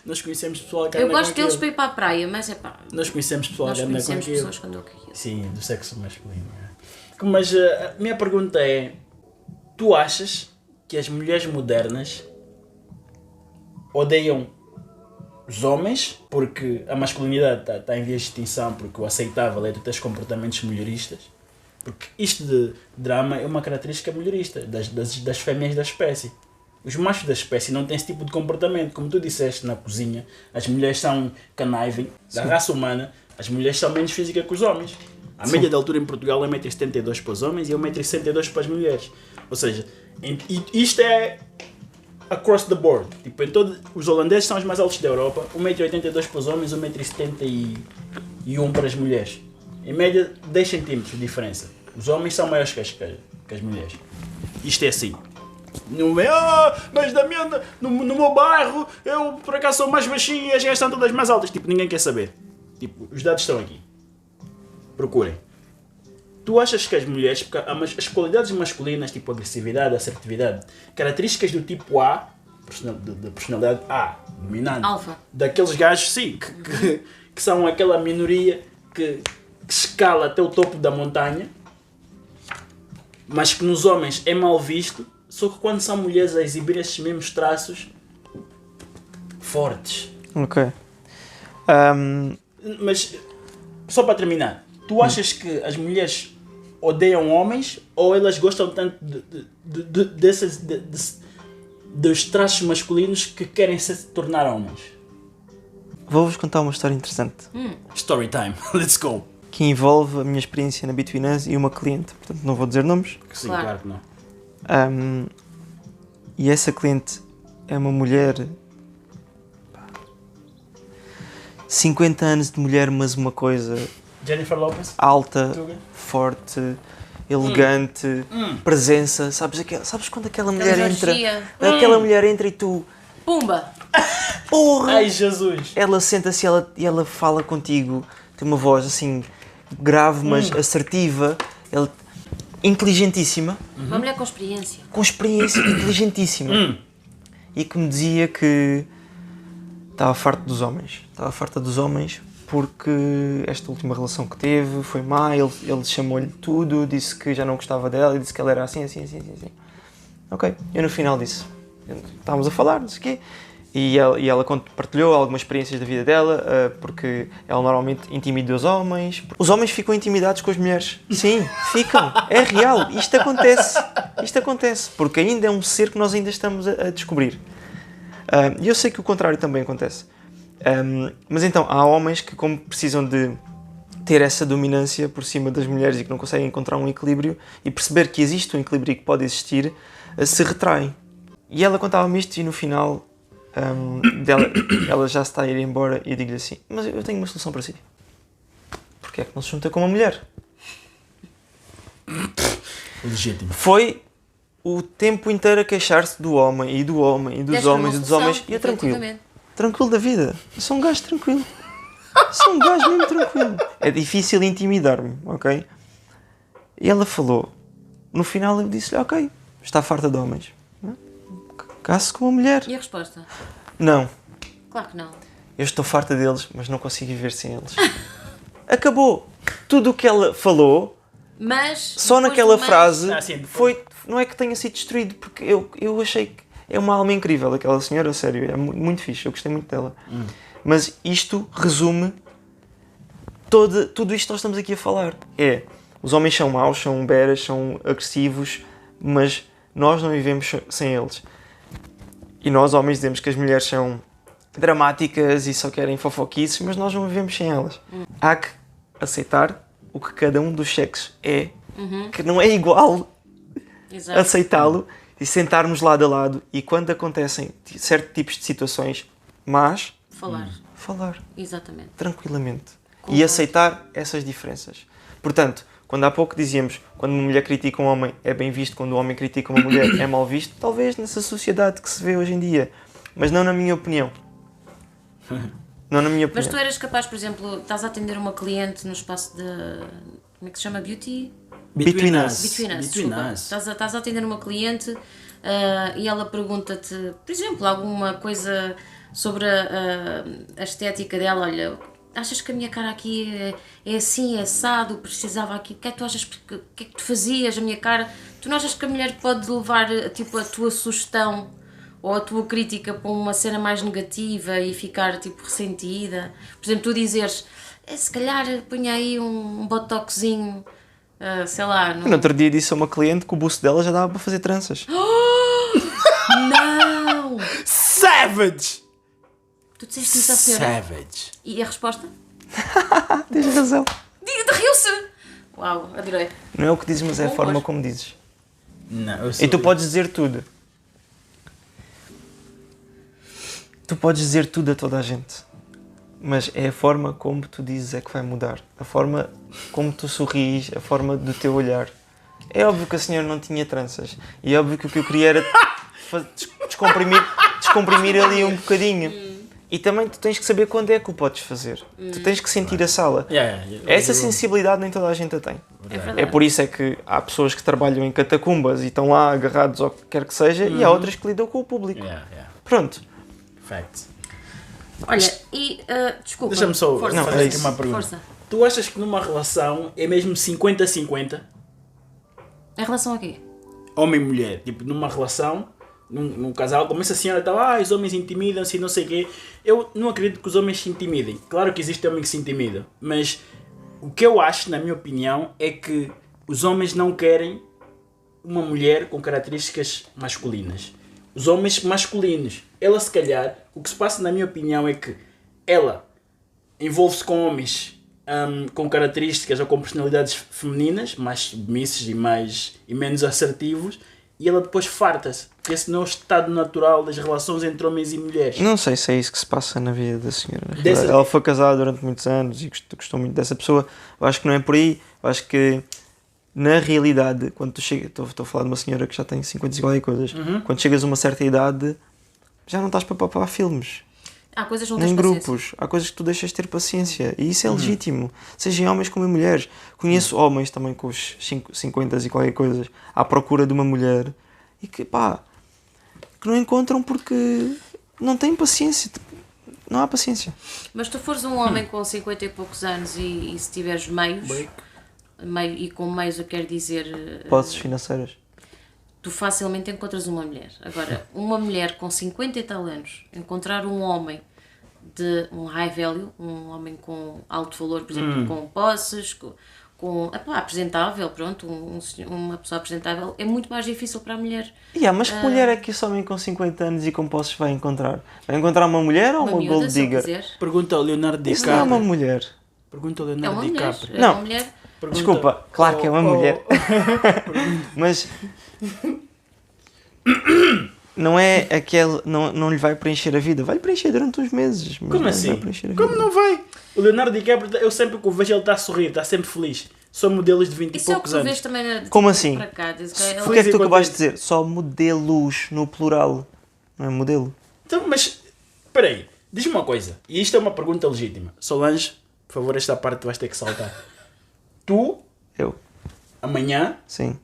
Nós conhecemos pessoal que Eu anda com gosto deles aquilo. para ir para a praia, mas é pá. Nós conhecemos pessoal Nós que anda com conhecemos aquilo. pessoas quando eu queria. Sim, do sexo masculino. É. Mas a minha pergunta é: tu achas que as mulheres modernas odeiam os homens porque a masculinidade está em vias de extinção, porque o aceitável é tu teres comportamentos melhoristas? Porque isto de drama é uma característica melhorista das fêmeas da espécie. Os machos da espécie não têm esse tipo de comportamento. Como tu disseste na cozinha, as mulheres são conniving, da raça humana, as mulheres são menos físicas que os homens. A média de altura em Portugal é 1,72m para os homens e 1,62m para as mulheres. Ou seja, isto é across the board. Tipo, os holandeses são os mais altos da Europa, 1,82m para os homens, 1,71m para as mulheres. Em média, 10 cm de diferença. Os homens são maiores que as mulheres. Isto é assim. Não é, mas no meu bairro eu por acaso sou mais baixinho e as gajas estão todas mais altas. Tipo, ninguém quer saber. Tipo, os dados estão aqui. Procurem. Tu achas que as mulheres, porque as qualidades masculinas, tipo agressividade, assertividade, características do tipo A, de personalidade A, dominante, Alfa. daqueles gajos, sim, que são aquela minoria que escala até o topo da montanha, mas que nos homens é mal visto, só que quando são mulheres a exibir estes mesmos traços fortes. Ok. Mas, só para terminar, tu achas que as mulheres odeiam homens ou elas gostam tanto dos traços masculinos que querem se tornar homens? Vou-vos contar uma história interessante Story time, let's go. que envolve a minha experiência na Between Us e uma cliente, portanto não vou dizer nomes. Sim, Claro. claro que não. E essa cliente é uma mulher 50 anos de mulher, mas uma coisa Jennifer Lopez? alta, Tuga? forte, elegante, presença. Sabes quando aquela mulher entra? energia. Aquela mulher entra e tu, Pumba! porra! Ai, Jesus! Ela senta-se e ela fala contigo, tem uma voz assim grave, mas assertiva, ela, inteligentíssima, Uma mulher com experiência. com experiência, inteligentíssima. E que me dizia que estava farta dos homens. Estava farta dos homens porque esta última relação que teve foi má, ele chamou-lhe tudo, disse que já não gostava dela, disse que ela era assim. Ok, eu no final disse, estávamos a falar, não sei o quê, e ela partilhou algumas experiências da vida dela, porque ela normalmente intimida os homens. Os homens ficam intimidados com as mulheres. Sim, ficam, é real, isto acontece, porque ainda é um ser que nós ainda estamos a descobrir. E eu sei que o contrário também acontece. Mas então, há homens que, como precisam de ter essa dominância por cima das mulheres e que não conseguem encontrar um equilíbrio e perceber que existe um equilíbrio que pode existir, se retraem. E ela contava-me isto e no final ela já se está a ir embora e eu digo-lhe assim, mas eu tenho uma solução para si. Porque é que não se junta com uma mulher? Legítimo. Foi o tempo inteiro a queixar-se do homem e do homem e dos Deste homens uma e dos solução, homens e eu tranquilo. efetivamente. Tranquilo da vida. Eu sou um gajo tranquilo. Sou um gajo mesmo tranquilo. É difícil intimidar-me, ok? E ela falou. No final eu disse-lhe, ok, está farta de homens. Case com uma mulher. E a resposta? Não, Claro que não. eu estou farta deles, mas não consigo viver sem eles. Acabou. Tudo o que ela falou, Mas... só depois naquela do mas- frase, sim, depois. não é que tenha sido destruído, porque eu achei que é uma alma incrível, aquela senhora, a sério, é muito fixe, eu gostei muito dela. Mas isto resume tudo isto que nós estamos aqui a falar. É Os homens são maus, são beras, são agressivos, mas nós não vivemos sem eles. E nós, homens, dizemos que as mulheres são dramáticas e só querem fofoquices, mas nós não vivemos sem elas. Há que aceitar o que cada um dos sexos é, que não é igual, Exato. aceitá-lo e sentarmos lado a lado e quando acontecem certos tipos de situações, mas falar Exatamente. tranquilamente Concordo. e aceitar essas diferenças. Portanto, quando há pouco dizíamos quando uma mulher critica um homem é bem visto, quando um homem critica uma mulher é mal visto, talvez nessa sociedade que se vê hoje em dia, mas não na minha opinião. Não na minha opinião. Mas tu eras capaz, por exemplo, estás a atender uma cliente no espaço de... Como é que se chama? Beauty? Between Us. Between Us, desculpa. Estás a atender uma cliente e ela pergunta-te, por exemplo, alguma coisa sobre a estética dela. Olha, achas que a minha cara aqui é assim, é assado, precisava aqui, o que é que tu achas, o que é que tu fazias, a minha cara? Tu não achas que a mulher pode levar tipo, a tua sugestão ou a tua crítica para uma cena mais negativa e ficar tipo ressentida? Por exemplo, tu dizeres, se calhar punha aí um botoxinho, sei lá... No outro dia disse a uma cliente que o buço dela já dava para fazer tranças. Não! Savage! Tu disseste isso à senhora? Savage. E a resposta? Tens razão. Riu-se! Uau, adorei. Não é o que dizes, mas é a Bom forma gosto. como dizes. Não, eu E tu podes dizer tudo. Tu podes dizer tudo a toda a gente. Mas é a forma como tu dizes é que vai mudar. A forma como tu sorris, a forma do teu olhar. É óbvio que a senhora não tinha tranças. E é óbvio que o que eu queria era descomprimir ali um bocadinho. E também tu tens que saber quando é que o podes fazer. Tu tens que sentir a sala. Essa sensibilidade nem toda a gente a tem. É verdade. É por isso é que há pessoas que trabalham em catacumbas e estão lá agarrados ao que quer que seja e há outras que lidam com o público. Pronto. Fact. Olha, e desculpa. Deixa-me só Força, fazer aqui uma pergunta. Força. Tu achas que numa relação é mesmo 50-50? Em relação a quê? Homem e mulher. Tipo, numa relação, num casal, começa a senhora e tal, os homens intimidam-se e não sei o quê. Eu não acredito que os homens se intimidem. Claro que existe homem que se intimida. Mas o que eu acho, na minha opinião, é que os homens não querem uma mulher com características masculinas. Os homens masculinos. Ela, se calhar, o que se passa, na minha opinião, é que ela envolve-se com homens com características ou com personalidades femininas, mais submissos e menos assertivos, e ela depois farta-se. Porque esse não é o estado natural das relações entre homens e mulheres. Não sei se é isso que se passa na vida da senhora. Ela foi casada durante muitos anos e gostou muito dessa pessoa. Eu acho que não é por aí. Eu acho que, na realidade, quando tu chegas... Estou a falar de uma senhora que já tem 50 e qualquer coisas. Quando chegas a uma certa idade, já não estás para papar filmes. Há coisas que não tens Nem paciência. grupos. Há coisas que tu deixas de ter paciência. E isso é legítimo. Seja em homens como em mulheres. Conheço homens também com os 50 e qualquer coisas à procura de uma mulher e que, pá, que não encontram porque não têm paciência. Não há paciência. Mas se tu fores um homem com 50 e poucos anos e se tiveres meios, e com meios eu quero dizer... Posses financeiras. tu facilmente encontras uma mulher. Agora, uma mulher com 50 e tal anos, encontrar um homem de um high value, um homem com alto valor, por exemplo, com posses, com apresentável, pronto, uma pessoa apresentável, é muito mais difícil para a mulher. Mas que mulher é que esse homem com 50 anos e com posses vai encontrar? Vai encontrar uma mulher ou uma miúda, gold se ele digger? quiser. Pergunta ao Leonardo Isso não é uma DiCaprio. mulher. Pergunta ao É Leonardo uma mulher. DiCaprio. É Não. uma mulher. Pergunta Desculpa, claro que é uma mulher. Mas não é aquele. Não lhe vai preencher a vida. Vai preencher durante uns meses. Mas Como não assim? Vai preencher a Como vida. não vai? O Leonardo DiCaprio, eu sempre que o vejo, ele está a sorrir, está sempre feliz. São modelos de 20 Isso e é o que poucos tu anos. vês também Como assim? para cá. Diz que O ele- que é que tu enquanto acabaste de isso. dizer? Só modelos no plural. Não é modelo? Então, mas, espera aí, diz-me uma coisa. E isto é uma pergunta legítima. Solange, por favor, esta parte tu vais ter que saltar. Tu, Eu. amanhã, Sim.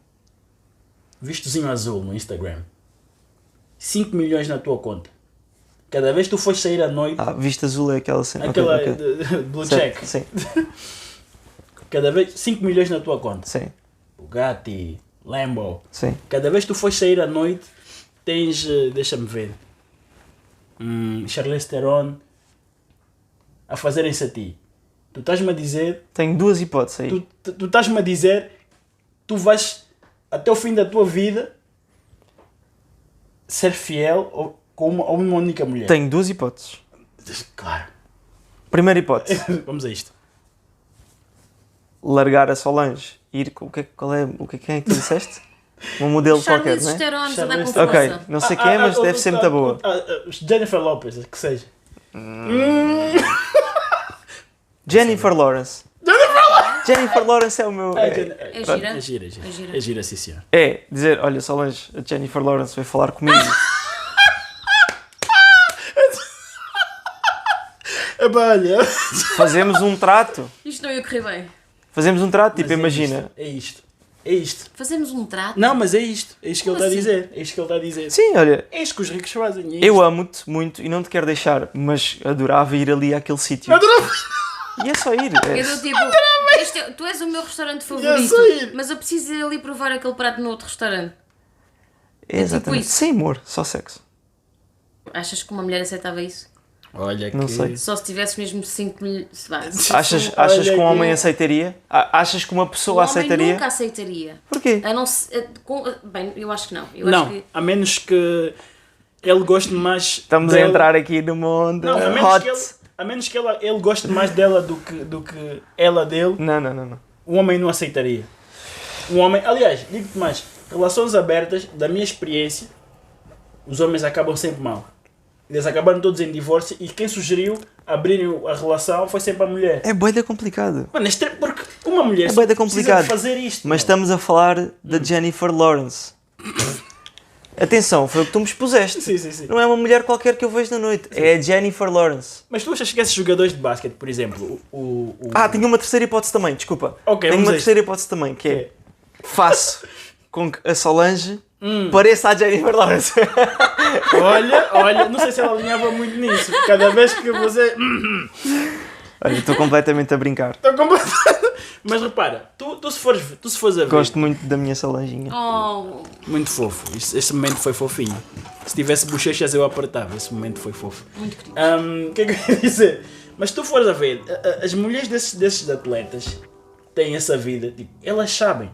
vistozinho azul no Instagram. 5 milhões na tua conta. Cada vez que tu fores sair à noite, Vista azul é aquela cena. aquela Ok, ok. blue Certo, check. Sim. Cada vez 5 milhões na tua conta. Sim. Bugatti, Lambo. Sim. Cada vez que tu fores sair à noite, tens, deixa-me ver, Charlize Theron a fazerem-se a ti. Tu estás-me a dizer... Tenho duas hipóteses aí. Tu estás-me a dizer... Tu vais, até o fim da tua vida, ser fiel a uma única mulher. Tenho duas hipóteses. Claro. Primeira hipótese. Vamos a isto. Largar a Solange. Ir com... Quem é que tu disseste? Um modelo qualquer, Charlize não é? Theron, a dar Charlize Ok, confiança. não sei quem é, mas deve ser muito boa. Jennifer Lopez, que seja. Jennifer Lawrence. Jennifer Lawrence é o meu... É gira. É gira, É gira. é gira, sim, senhor. É dizer, olha Solange, a Jennifer Lawrence veio falar comigo. Olha. Fazemos um trato. Isto não ia correr bem. Fazemos um trato, tipo, Mas imagina. É isto. Fazemos um trato. Não, mas é isto. É isto que ele Como está a assim? dizer. É isto que ele está a dizer. Sim, olha, É isto que os ricos fazem. É isto. eu amo-te muito e não te quero deixar, mas adorava ir ali àquele sítio. Adorava. E é só ir. Eu É. dou tipo, tu és o meu restaurante Eu favorito, sei. mas eu preciso ir ali provar aquele prato no outro restaurante. É exatamente. isso. Sem amor, só sexo. Achas que uma mulher aceitava isso? Olha Não que... sei. Só se tivesse mesmo 5 milhões. Achas Olha que um homem que- aceitaria? Achas que uma Um pessoa homem aceitaria? nunca aceitaria. Porquê? A não se- bem, eu acho que não. Eu Não, acho que a menos que ele goste mais... Estamos a dela. entrar aqui numa onda Não, hot. a menos que ele goste mais dela do que ela dele, Não. um homem não aceitaria. Um homem... Aliás, digo-te mais. Relações abertas, da minha experiência, os homens acabam sempre mal. Eles acabaram todos em divórcio e quem sugeriu abrirem a relação foi sempre a mulher. É bué da complicado. Mano, porque uma mulher É só bué da precisa complicado. de fazer isto. Mas meu. estamos a falar da Jennifer Lawrence. Atenção, foi o que tu me expuseste. Sim. Não é uma mulher qualquer que eu vejo na noite. É a Jennifer Lawrence. Mas tu achas que esses jogadores de basquete, por exemplo, Tinha uma terceira hipótese também, desculpa. Ok, Tenho vamos uma a isto. terceira hipótese também, que é... Ok. Faço com que a Solange pareça a Jennifer Lawrence. Olha, não sei se ela alinhava muito nisso. Cada vez que você... Olha, estou completamente a brincar. Estou completamente... Mas repara, tu se fores a ver... Gosto muito da minha Solanginha. Oh, Muito fofo. Esse momento foi fofinho. Se tivesse bochechas eu apertava. Esse momento foi fofo. muito querido. O que é que eu ia dizer? Mas se tu fores a ver, as mulheres desses atletas têm essa vida. Tipo, elas sabem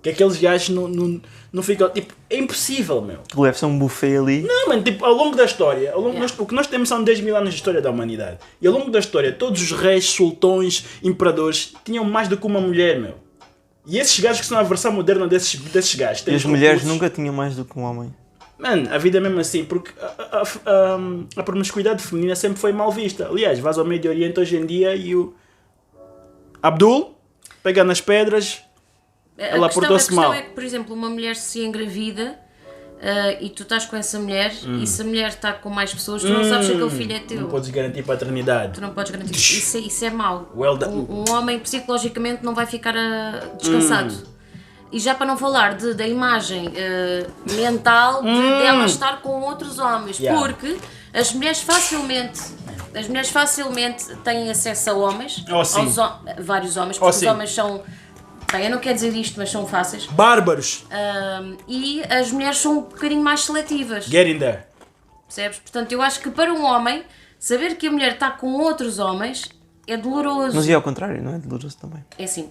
que aqueles gajos não ficam... Tipo, é impossível, meu. Deve ser um buffet ali. Não, mano, tipo, ao longo da história, Yeah. o que nós temos são 10 mil anos de história da humanidade. E ao longo da história, todos os reis, sultões, imperadores tinham mais do que uma mulher, meu. E esses gajos que são a versão moderna desses gajos. E têm as os mulheres recursos. nunca tinham mais do que um homem. Mano, a vida é mesmo assim, porque a promiscuidade feminina sempre foi mal vista. Aliás, vais ao Médio Oriente hoje em dia e o Abdul pega nas pedras. Ela portou-se mal. A questão é que, por exemplo, uma mulher se engravida e tu estás com essa mulher e se a mulher está com mais pessoas, tu não sabes se aquele filho é teu. Não podes garantir paternidade. Tu não podes garantir. Isso é mau. Well done. Um homem psicologicamente não vai ficar descansado. E já para não falar da imagem mental dela estar com outros homens, Yeah. porque as mulheres facilmente têm acesso a homens, Oh, sim. vários homens, Oh, porque sim. os homens são, bem, eu não quero dizer isto, mas são fáceis, Bárbaros! e as mulheres são um bocadinho mais seletivas, Get in there. percebes? Portanto, eu acho que para um homem, saber que a mulher está com outros homens é doloroso. Mas e ao contrário, não é doloroso também? É assim,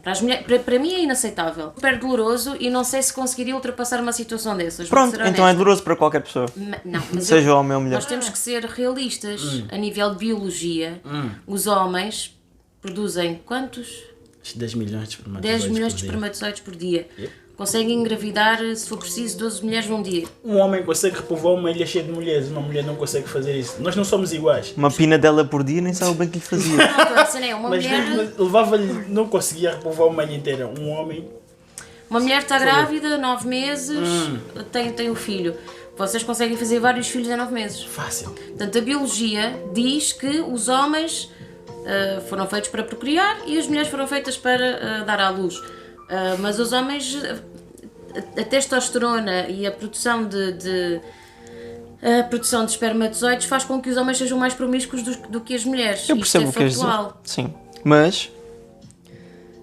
para mim é inaceitável. Super doloroso e não sei se conseguiria ultrapassar uma situação dessas. vou Pronto, ser então é honesta. doloroso para qualquer pessoa. Não, mas Seja homem ou mulher. nós temos que ser realistas. A nível de biologia, os homens produzem quantos? 10 milhões de espermatozoides 10 milhões de por dia. espermatozoides por dia. Yep. Conseguem engravidar, se for preciso, 12 mulheres num dia. Um homem consegue repovoar uma ilha cheia de mulheres, uma mulher não consegue fazer isso. Nós não somos iguais. Uma pina dela por dia nem sabe o bem que lhe fazia. Pronto, a cena é, uma Mas mulher levava-lhe, não conseguia repovoar uma ilha inteira. Um homem. está grávida, 9 meses, tem o filho. Vocês conseguem fazer vários filhos em 9 meses. Fácil. Portanto, a biologia diz que os homens foram feitos para procriar e as mulheres foram feitas para dar à luz. Mas os homens, a testosterona e a produção a produção de espermatozoides faz com que os homens sejam mais promíscuos do que as mulheres. Eu Isto percebo é o que queres dizer. factual. Sim. Mas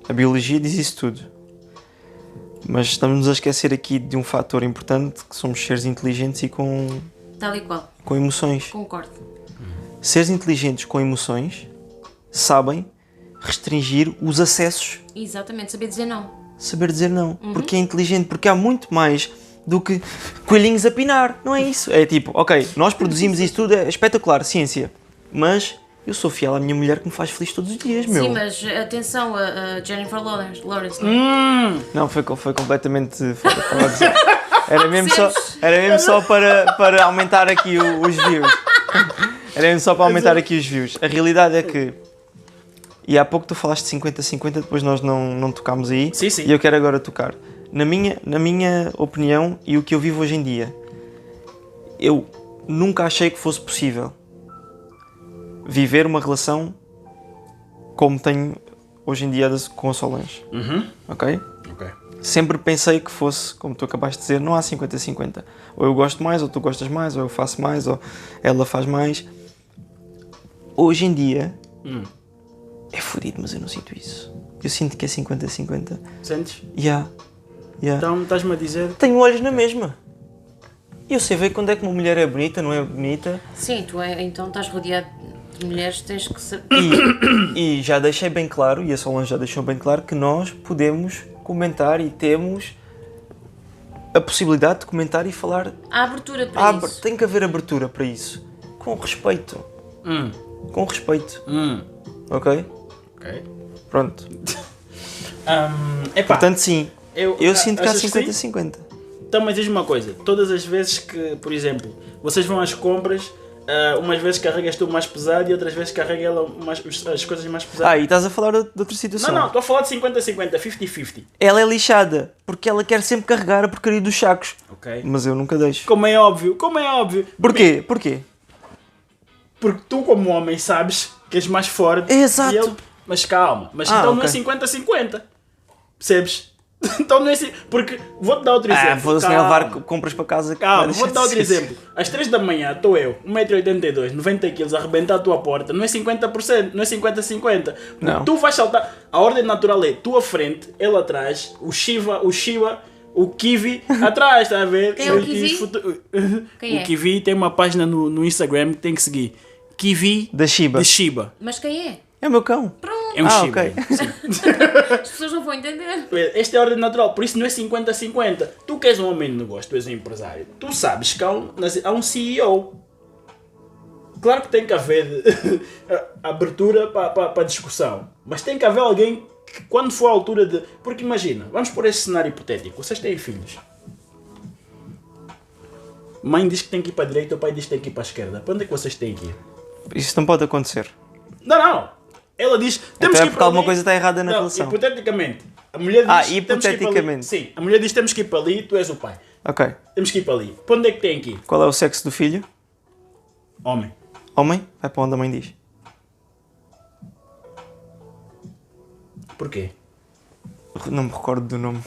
a biologia diz isso tudo. Mas estamos a esquecer aqui de um fator importante, que somos seres inteligentes e com Tal e qual. emoções. Concordo. Seres inteligentes com emoções sabem restringir os acessos, Exatamente, saber dizer não. saber dizer não, porque é inteligente, porque há muito mais do que coelhinhos a pinar, não é isso? É tipo, ok, nós produzimos isso tudo, é espetacular, ciência, mas eu sou fiel à minha mulher que me faz feliz todos os dias, meu. Sim, mas atenção, a Jennifer Lawrence. Não, foi completamente fora de dizer. Era mesmo só para aumentar aqui os views. Era mesmo só para aumentar aqui os views. A realidade é que, e há pouco tu falaste de 50-50, depois nós não tocámos aí, Sim, sim. e eu quero agora tocar. Na minha opinião e o que eu vivo hoje em dia, eu nunca achei que fosse possível viver uma relação como tenho hoje em dia com a Solange. Ok? Ok. Sempre pensei que fosse, como tu acabaste de dizer, não há 50-50. Ou eu gosto mais, ou tu gostas mais, ou eu faço mais, ou ela faz mais. Hoje em dia é fodido, mas eu não sinto isso. Eu sinto que é 50-50. Sentes? Yeah. Então estás-me a dizer... Tenho olhos na mesma. E eu sei ver quando é que uma mulher é bonita, não é bonita. Sim, então estás rodeado de mulheres, tens que ser... E já deixei bem claro, e a Solange já deixou bem claro, que nós podemos comentar e temos a possibilidade de comentar e falar. Há abertura para isso. Tem que haver abertura para isso. Com respeito. Com respeito. Ok? Ok. Pronto. Epá, Portanto, sim. Eu sinto que há achas que 50-50. Então, mas diz-me uma coisa, todas as vezes que, por exemplo, vocês vão às compras, umas vezes carregas tu mais pesado e outras vezes carrega ela as coisas mais pesadas. E estás a falar de outra situação. Não, estou a falar de 50-50, 50-50. Ela é lixada, porque ela quer sempre carregar a porcaria dos sacos. Ok. Mas eu nunca deixo. Como é óbvio. Porquê? Porquê? Porque tu, como homem, sabes que és mais forte. Exato. E ele... Mas calma, então não é ok. 50-50. Percebes? Então não é assim. Porque vou-te dar outro exemplo. Foda-se nem levar compras para casa. Calma, vou-te dar outro exemplo. Às 3 da manhã estou eu, 1,82m, 90kg, a arrebentar a tua porta. Não é 50%, não é 50-50. Não. Tu vais saltar. A ordem natural é tu à frente, ele atrás, o Shiva, o Kiwi atrás, está a ver? Quem é o Kiwi? Quem é? O Kiwi tem uma página no Instagram que tem que seguir. Kiwi Da Shiba. de Shiba. Mas quem é? É o meu cão. É um Shiba. ok. As pessoas não vão entender. Esta é a ordem natural, por isso não é 50-50. Tu que és um homem de negócio, tu és um empresário, tu sabes que há um CEO. Claro que tem que haver abertura para discussão, mas tem que haver alguém que, quando for a altura de... Porque imagina, vamos por esse cenário hipotético, vocês têm filhos. Mãe diz que tem que ir para a direita, o pai diz que tem que ir para a esquerda. Para onde é que vocês têm que ir? Isso não pode acontecer. Não! Ela diz, temos Até que ir porque para alguma ali. coisa está errada na Não, relação. hipoteticamente. A mulher diz, temos que ir para ali. hipoteticamente. Sim, a mulher diz, temos que ir para ali, tu és o pai. Ok. Temos que ir para ali. Para onde é que tem que ir? Qual é o sexo do filho? Homem. Homem? Vai para onde a mãe diz. Porquê? Não me recordo do nome.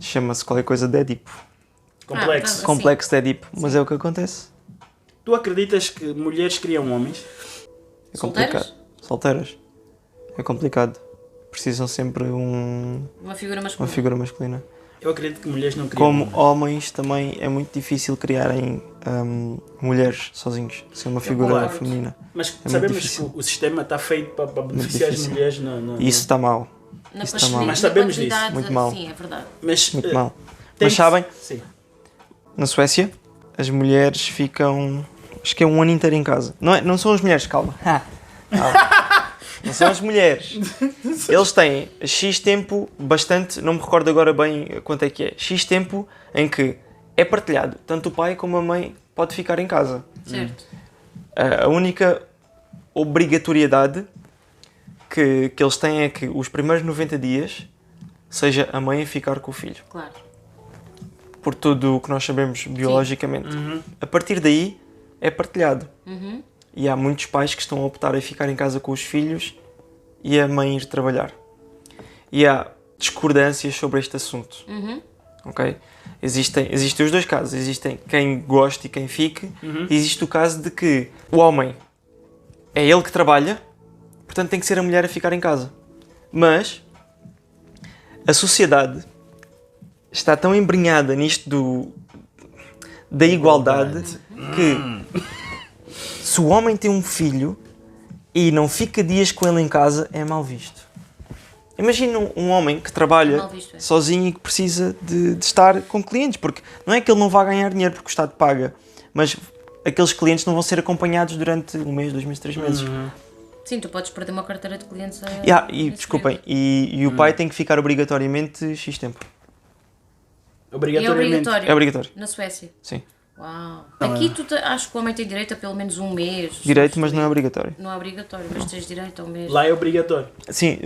Chama-se qualquer coisa de Édipo. Complexo. Sim. Complexo de Édipo. Mas é o que acontece. Tu acreditas que mulheres criam homens? É complicado. Solteiras? É complicado. Precisam sempre Uma figura uma masculina. figura masculina. Eu acredito que mulheres não criam Como homens. homens também é muito difícil criarem mulheres sozinhos. Ser uma figura concordo. feminina. Mas muito sabemos difícil. que o sistema está feito para beneficiar as difícil. mulheres. E isso está mal. Na Isso está mal. pastelina, Mas sabemos na disso. quantidade, Muito mal. Sim, é verdade. Mas, Muito mal. tem Mas que- sabem, Sim. na Suécia, as mulheres ficam... Acho que é um ano inteiro em casa. Não são as mulheres, calma. Calma. Não são as mulheres. Eles têm X tempo bastante, não me recordo agora bem quanto é que é, X tempo em que é partilhado. Tanto o pai como a mãe pode ficar em casa. Certo. A única obrigatoriedade que eles têm é que os primeiros 90 dias seja a mãe a ficar com o filho. Claro. Por tudo o que nós sabemos biologicamente. A partir daí é partilhado. E há muitos pais que estão a optar a ficar em casa com os filhos e a mãe ir trabalhar. E há discordâncias sobre este assunto. Ok? Existem os dois casos. Existem quem goste e quem fique. E existe o caso de que o homem é ele que trabalha, portanto tem que ser a mulher a ficar em casa. Mas a sociedade está tão embrenhada nisto da igualdade que se o homem tem um filho, e não fica dias com ele em casa, é mal visto. Imagina um homem que trabalha Mal visto, é. sozinho e que precisa de estar com clientes, porque não é que ele não vá ganhar dinheiro porque o Estado paga, mas aqueles clientes não vão ser acompanhados durante 1 mês, 2 meses, 3 meses. Sim, tu podes perder uma carteira de clientes E desculpem, e o pai tem que ficar obrigatoriamente X tempo. É Obrigatoriamente. obrigatório. É obrigatório, Na Suécia. sim. Uau. Aqui acho que o homem tem direito a pelo menos 1 mês. Direito, mas não é obrigatório. Não é obrigatório, mas tens direito a 1 mês. Lá é obrigatório. Sim,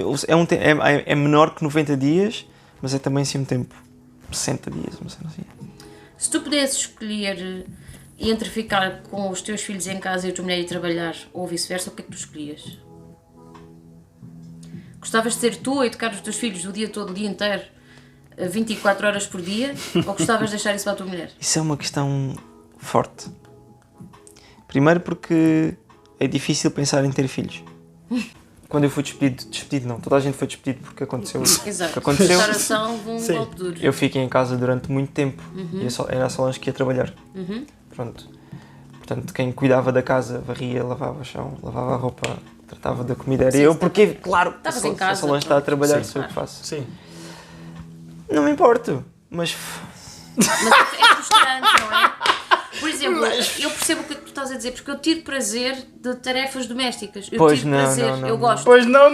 é menor que 90 dias, mas é também sim um tempo. 60 dias, não sei assim. Se tu pudesses escolher entre ficar com os teus filhos em casa e a tua mulher ir trabalhar, ou vice-versa, o que é que tu escolhias? Gostavas de ser tu a educar os teus filhos o dia todo, o dia inteiro, 24 horas por dia, ou gostavas de deixar isso para a tua mulher? Isso é uma questão forte. Primeiro porque é difícil pensar em ter filhos. Quando eu fui despedido não, toda a gente foi despedido porque aconteceu o Exato. que aconteceu. Restauração de um Sim. golpe duro. Eu fiquei em casa durante muito tempo e era só Solange que ia trabalhar. Pronto. Portanto, quem cuidava da casa, varria, lavava o chão, lavava a roupa, tratava da comida era Sim, eu, sim. porque, claro, Estavas se em casa, a Solange está a trabalhar, Sim, sou eu que faço. Sim. Não me importo, mas Mas é frustrante, não é? Por exemplo, eu percebo o que é que tu estás a dizer, porque eu tiro prazer de tarefas domésticas. Eu Pois tiro não, prazer, não, eu não. gosto. Pois não.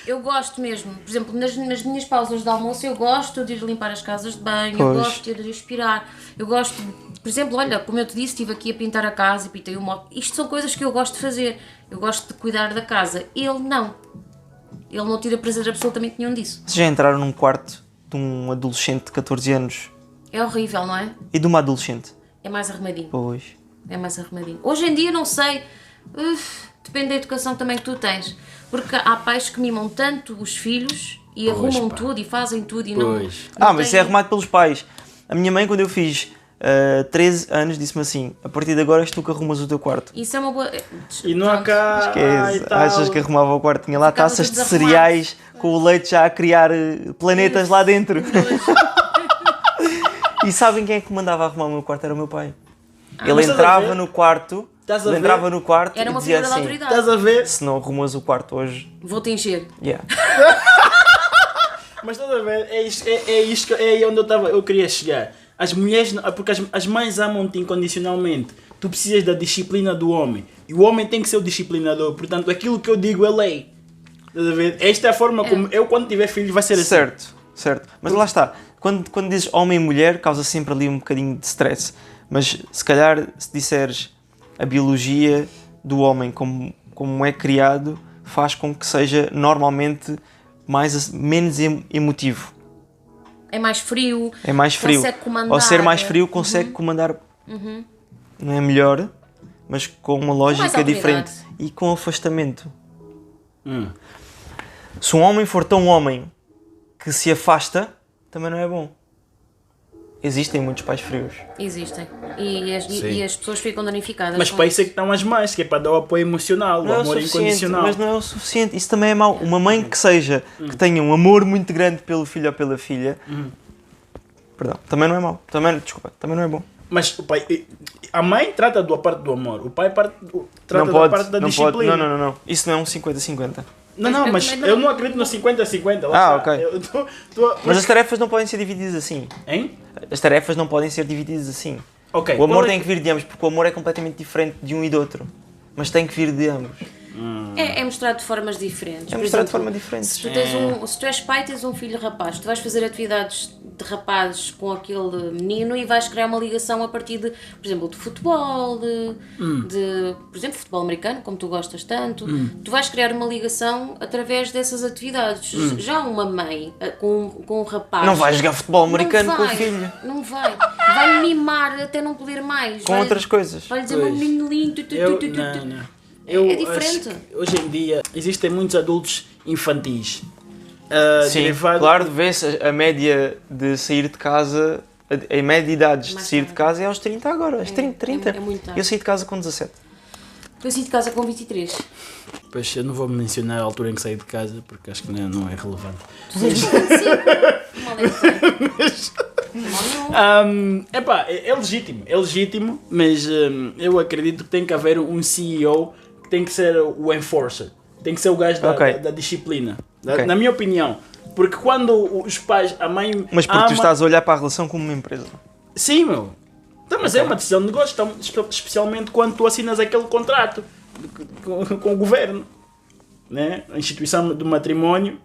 Eu gosto mesmo. Por exemplo, nas minhas pausas de almoço, eu gosto de ir limpar as casas de banho, eu Pois. gosto de ir aspirar, eu gosto, por exemplo, olha, como eu te disse, estive aqui a pintar a casa e pintei o móvel. Isto são coisas que eu gosto de fazer. Eu gosto de cuidar da casa. Ele não. Ele não tira prazer absolutamente nenhum disso. vocês já entraram num quarto de um adolescente de 14 anos É horrível, não é? e de uma adolescente? É mais arrumadinho. Pois. É mais arrumadinho. Hoje em dia, não sei, depende da educação também que tu tens. Porque há pais que mimam tanto os filhos e arrumam pá. tudo e fazem tudo e Pois. não Mas isso têm- é arrumado pelos pais. A minha mãe, quando eu fiz 13 anos, disse-me assim: a partir de agora és tu que arrumas o teu quarto. Isso é uma boa... E não há Pronto. cá. Esquece. e tal. Achas que arrumava o quarto? Tinha lá Ficava taças tudo de desarrumado. cereais com o leite já a criar planetas lá dentro. E sabem quem é que mandava arrumar o meu quarto? Era o meu pai. Ele mas estás a entrava ver? no quarto, Estás a ele ver? entrava no quarto Era e uma dizia figura da assim: autoridade. Estás a ver? se não arrumas o quarto hoje, Vou-te encher. yeah. Mas estás a ver? É isto que é aí onde eu queria chegar. As mulheres, porque as mães amam-te incondicionalmente. Tu precisas da disciplina do homem. E o homem tem que ser o disciplinador. Portanto, aquilo que eu digo é lei. Estás a ver? Esta é a forma como eu, quando tiver filhos, vai ser assim. Certo. Mas lá está, quando dizes homem e mulher, causa sempre ali um bocadinho de stress. Mas se calhar, se disseres a biologia do homem como é criado, faz com que seja normalmente menos emotivo. É mais frio. É mais frio. Consegue comandar. Ao ser mais frio, consegue comandar. Não é melhor, mas com uma lógica autoridade. diferente. E com afastamento. Se um homem for tão homem que se afasta, também não é bom. Existem muitos pais frios. Existem. E as pessoas ficam danificadas. Mas com para isso é que estão as mães, que é para dar o apoio emocional, o Não é o amor suficiente, incondicional. mas não é o suficiente. Isso também é mau. Uma mãe que tenha um amor muito grande pelo filho ou pela filha, perdão, também não é mau. Também não é bom. Mas o pai, a mãe trata da parte do amor, o pai trata não da pode, parte da não disciplina. pode. Não. Isso não é um 50-50. Não, mas também eu não acredito no 50-50. Ah, lá está. ok. Eu tô- Mas as tarefas não podem ser divididas assim. Hein? As tarefas não podem ser divididas assim. Ok. O amor qual é tem que vir de ambos, porque o amor é completamente diferente de um e do outro. Mas tem que vir de ambos. É mostrado de formas diferentes. É Por mostrado de exemplo, forma diferente. Se tu és pai e tens um filho rapaz, tu vais fazer atividades de rapazes com aquele menino e vais criar uma ligação a partir de, por exemplo, de futebol, por exemplo, futebol americano, como tu gostas tanto. Tu vais criar uma ligação através dessas atividades. Já uma mãe com um rapaz... Não vais jogar futebol não americano com o vai, filho. Não vai. Vai mimar até não poder mais. Com outras coisas. Vai dizer, meu menino lindo... Não. É diferente. acho que hoje em dia existem muitos adultos infantis. Sim, derivado- claro, vê-se a média de sair de casa, a média de idades de Mais sair de tarde. casa é aos 30 agora. Aos 30. é muito tarde. Eu saí de casa com 17. Eu saí de casa com 23. Pois eu não vou mencionar a altura em que saí de casa porque acho que não é relevante. Mal é que Epá, é legítimo, mas eu acredito que tem que haver um CEO que tem que ser o enforcer. Tem que ser o gajo da disciplina. Na minha opinião. Porque quando os pais, a mãe... Mas porque tu estás a olhar para a relação como uma empresa. Sim, meu. Então, mas é uma decisão de negócio, especialmente quando tu assinas aquele contrato com o governo. Né? A instituição do matrimónio,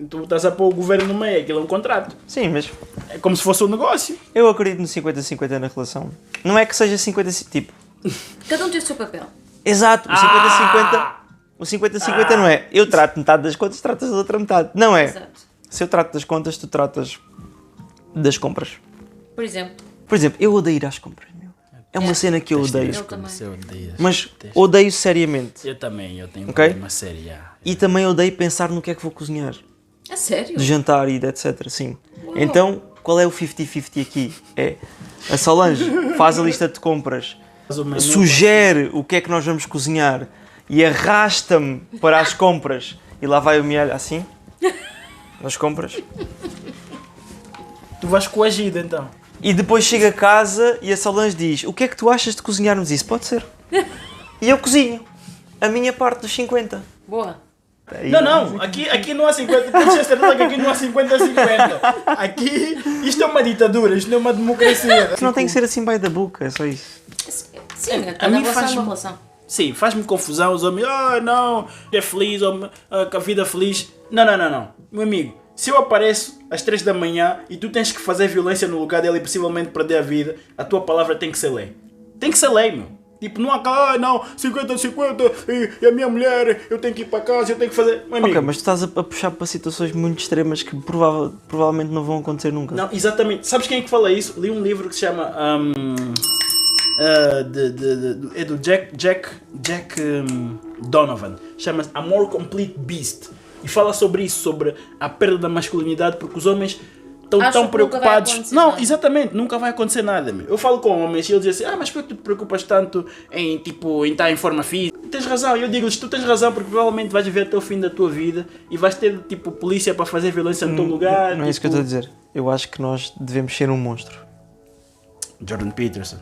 tu estás a pôr o governo no meio, aquilo é um contrato. Sim, mas... É como se fosse um negócio. Eu acredito no 50-50 na relação. Não é que seja 50-50, tipo... Cada um tem o seu papel. Exato, o 50-50 não é eu trato metade das contas, tratas da outra metade. Não é. Exato. Se eu trato das contas, tu tratas das compras. Por exemplo. Por exemplo, eu odeio ir às compras, meu. É uma cena que eu odeio. Eu também. Mas odeio seriamente. Eu também, eu tenho uma série. E também odeio pensar no que é que vou cozinhar. A sério? De jantar e de etc. Sim. Então, qual é o 50-50 aqui? É a Solange faz a lista de compras, sugere o que é que nós vamos cozinhar e arrasta-me para as compras. E lá vai o Mialho assim, nas compras. Tu vais coagido então. E depois chega a casa e a Solange diz: o que é que tu achas de cozinharmos isso? Pode ser. E eu cozinho. A minha parte dos 50. Boa. Não, aqui não há 50, tens certeza que aqui não há 50-50. Aqui, isto é uma ditadura, isto não é uma democracia. Não tem que ser assim by the book, é só isso. Sim, a mim relação é faz-me- uma relação. Sim, faz-me confusão os homens, não, é feliz, com a vida feliz. Não. Meu amigo, se eu apareço às 3 da manhã e tu tens que fazer violência no lugar dele e possivelmente perder a vida, a tua palavra tem que ser lei. Tem que ser lei, meu. Tipo, não há não, 50-50 e a minha mulher, eu tenho que ir para casa, eu tenho que fazer... Meu amigo, Ok, mas tu estás a puxar para situações muito extremas que provavelmente não vão acontecer nunca. não, exatamente. Sabes quem é que fala isso? Li um livro que se chama... é do Jack Donovan. Chama-se A More Complete Beast. E fala sobre isso, sobre a perda da masculinidade, porque os homens estão Acham tão que nunca vai preocupados. acontecer Não, nada. exatamente, nunca vai acontecer nada. Meu. Eu falo com homens e eles dizem assim: mas por que tu te preocupas tanto em estar em forma física? Tens razão, eu digo-lhes: tu tens razão, porque provavelmente vais viver até o fim da tua vida e vais ter tipo polícia para fazer violência no teu lugar. Não é isso que eu estou a dizer. Eu acho que nós devemos ser um monstro. Jordan Peterson.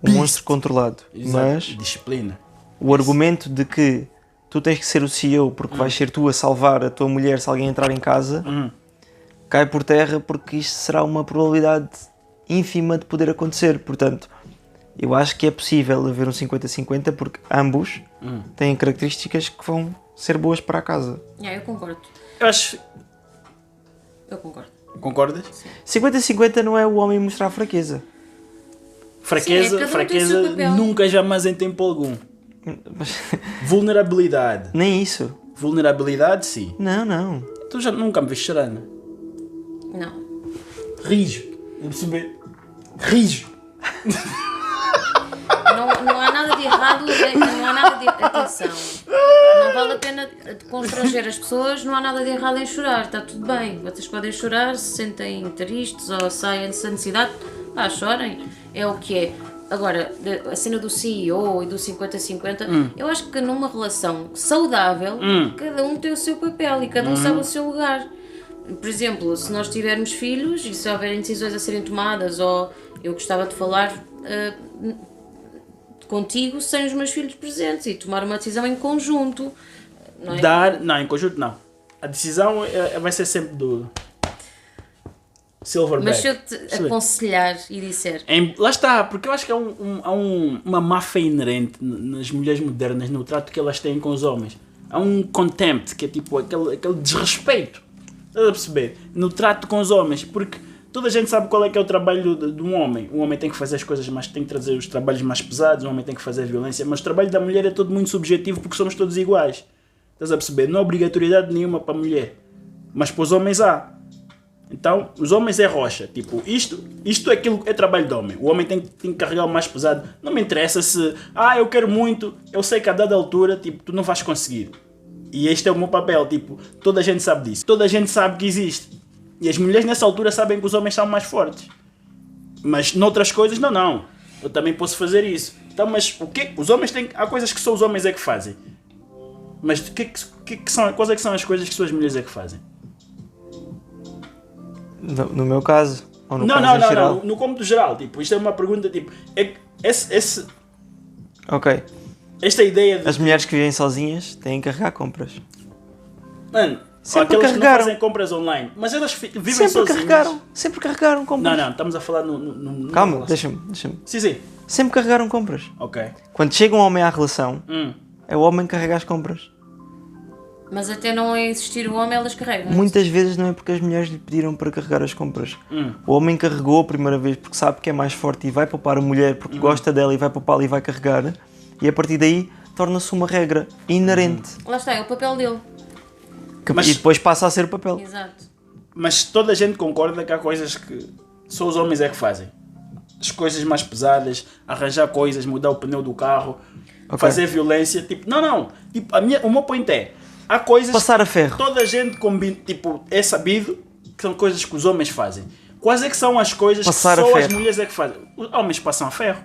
Um monstro controlado. Mas Disciplina. o argumento de que tu tens que ser o CEO porque vais ser tu a salvar a tua mulher se alguém entrar em casa cai por terra, porque isto será uma probabilidade ínfima de poder acontecer. Portanto, eu acho que é possível haver um 50-50 porque ambos têm características que vão ser boas para a casa. Eu concordo. Eu concordo. Concordas? 50-50 não é o homem mostrar fraqueza. Fraqueza, Sim, cada um tem o seu papel. nunca jamais em tempo algum. Mas Vulnerabilidade. nem isso. Vulnerabilidade, sim. Não. Tu já nunca me viste chorando. Não. Rijo. Eu percebi. Rijo. Não há nada de errado, não há nada de... Atenção, não vale a pena constranger as pessoas, não há nada de errado em chorar, está tudo bem. Vocês podem chorar, se sentem tristes ou saem sem necessidade, chorem, é o que é. Agora, a cena do CEO e do 50-50, eu acho que numa relação saudável, cada um tem o seu papel e cada um sabe o seu lugar. Por exemplo, se nós tivermos filhos e se houverem decisões a serem tomadas, ou eu gostava de falar contigo sem os meus filhos presentes e tomar uma decisão em conjunto. Não é? Não, em conjunto não. A decisão vai ser sempre do Silverback. Mas se eu te aconselhar e disser... Lá está, porque eu acho que há uma máfia inerente nas mulheres modernas no trato que elas têm com os homens. Há um contempt, que é tipo aquele desrespeito. Estás a perceber? No trato com os homens, porque toda a gente sabe qual é que é o trabalho de um homem. O homem tem que fazer as coisas mais, tem que trazer os trabalhos mais pesados, o homem tem que fazer a violência, mas o trabalho da mulher é todo muito subjetivo porque somos todos iguais. Estás a perceber? Não há obrigatoriedade nenhuma para a mulher, mas para os homens há. Então, os homens é rocha, tipo, isto é trabalho do homem. O homem tem que carregar o mais pesado. Não me interessa se, eu quero muito, eu sei que a dada altura, tipo, tu não vais conseguir. E este é o meu papel, tipo, toda a gente sabe disso. Toda a gente sabe que existe. E as mulheres nessa altura sabem que os homens são mais fortes. Mas noutras coisas, não. Eu também posso fazer isso. Então, mas o quê? Os homens têm... Há coisas que só os homens é que fazem. Mas quais é que são as coisas que só as mulheres é que fazem? No meu caso? Ou no caso em geral? Não. No cômputo geral. Tipo, isto é uma pergunta, tipo... Ok. esta ideia de... As mulheres que vivem sozinhas têm que carregar compras. Mano, Sempre aquelas que não carregaram. fazem compras online, mas elas vivem Sempre sozinhas. carregaram compras. Não, estamos a falar no Calma, relação. deixa-me. Sim. Sempre carregaram compras. Ok. Quando chega um homem à relação, Hum. é o homem que carrega as compras. Mas até não existir o homem, elas carregam. Muitas vezes não é porque as mulheres lhe pediram para carregar as compras. O homem carregou a primeira vez porque sabe que é mais forte e vai poupar a mulher porque gosta dela e vai poupá-la e vai carregar. E a partir daí torna-se uma regra inerente. Lá está, é o papel dele. Mas- E depois passa a ser o papel. Exato. Mas toda a gente concorda que há coisas que só os homens é que fazem. As coisas mais pesadas, arranjar coisas, mudar o pneu do carro, Ok. fazer violência. Tipo, não. Tipo, o meu point é, há coisas Passar a ferro. que toda a gente combina, tipo, é sabido que são coisas que os homens fazem. Quais é que são as coisas Passar que a só as ferro. mulheres é que fazem? Os homens passam a ferro.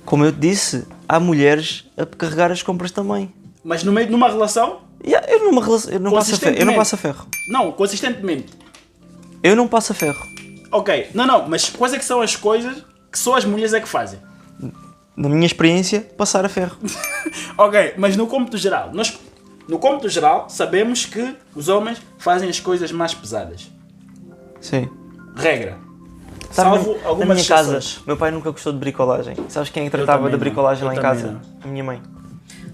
Como eu te disse, há mulheres a carregar as compras também. Mas no meio de uma relação, Eu não passo a ferro. Eu não passo a ferro. não, consistentemente. Eu não passo a ferro. Ok, não, mas quais é que são as coisas que só as mulheres é que fazem? Na minha experiência, passar a ferro. Ok, mas no cômputo geral, no cômputo geral sabemos que os homens fazem as coisas mais pesadas. Sim. Regra. Sabe, Salvo na algumas minha casa, exceções. meu pai nunca gostou de bricolagem. Sabes quem é que tratava também da não. bricolagem lá Eu em também casa? não. A minha mãe.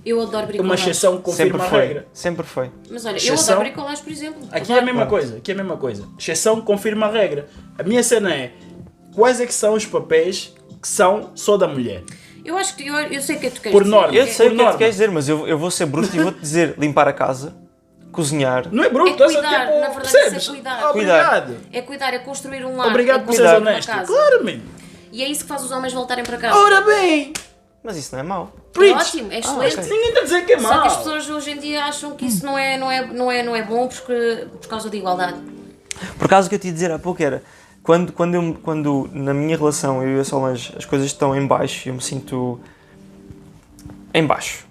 Eu adoro Uma bricolagem. exceção confirma a regra. Sempre foi. Mas olha, eu Exceção. adoro bricolagem, por exemplo. Aqui é a mesma coisa, aqui é a mesma coisa. Exceção confirma a regra. A minha cena é, quais é que são os papéis que são só da mulher? Eu acho que eu sei o que é que tu queres Por dizer. norma. Eu sei o que é que norma. tu queres dizer, mas eu vou ser bruto e vou-te dizer limpar a casa, cozinhar. Não é bruto, É cuidar, estás a, tipo, na verdade, percebes? isso é cuidar. Obrigado. É cuidar, é construir um lar. Obrigado é por seres construir uma honesto. casa. Claro, mano. E é isso que faz os homens voltarem para casa. Ora bem, Mas isso não é mau. É preach. ótimo, é excelente. ok. Ninguém está a dizer que é Só que as mau. pessoas hoje em dia acham que isso não é bom por causa da igualdade. Por causa que eu te ia dizer há pouco era, quando na minha relação eu e a Solange as coisas estão em baixo, eu me sinto em baixo.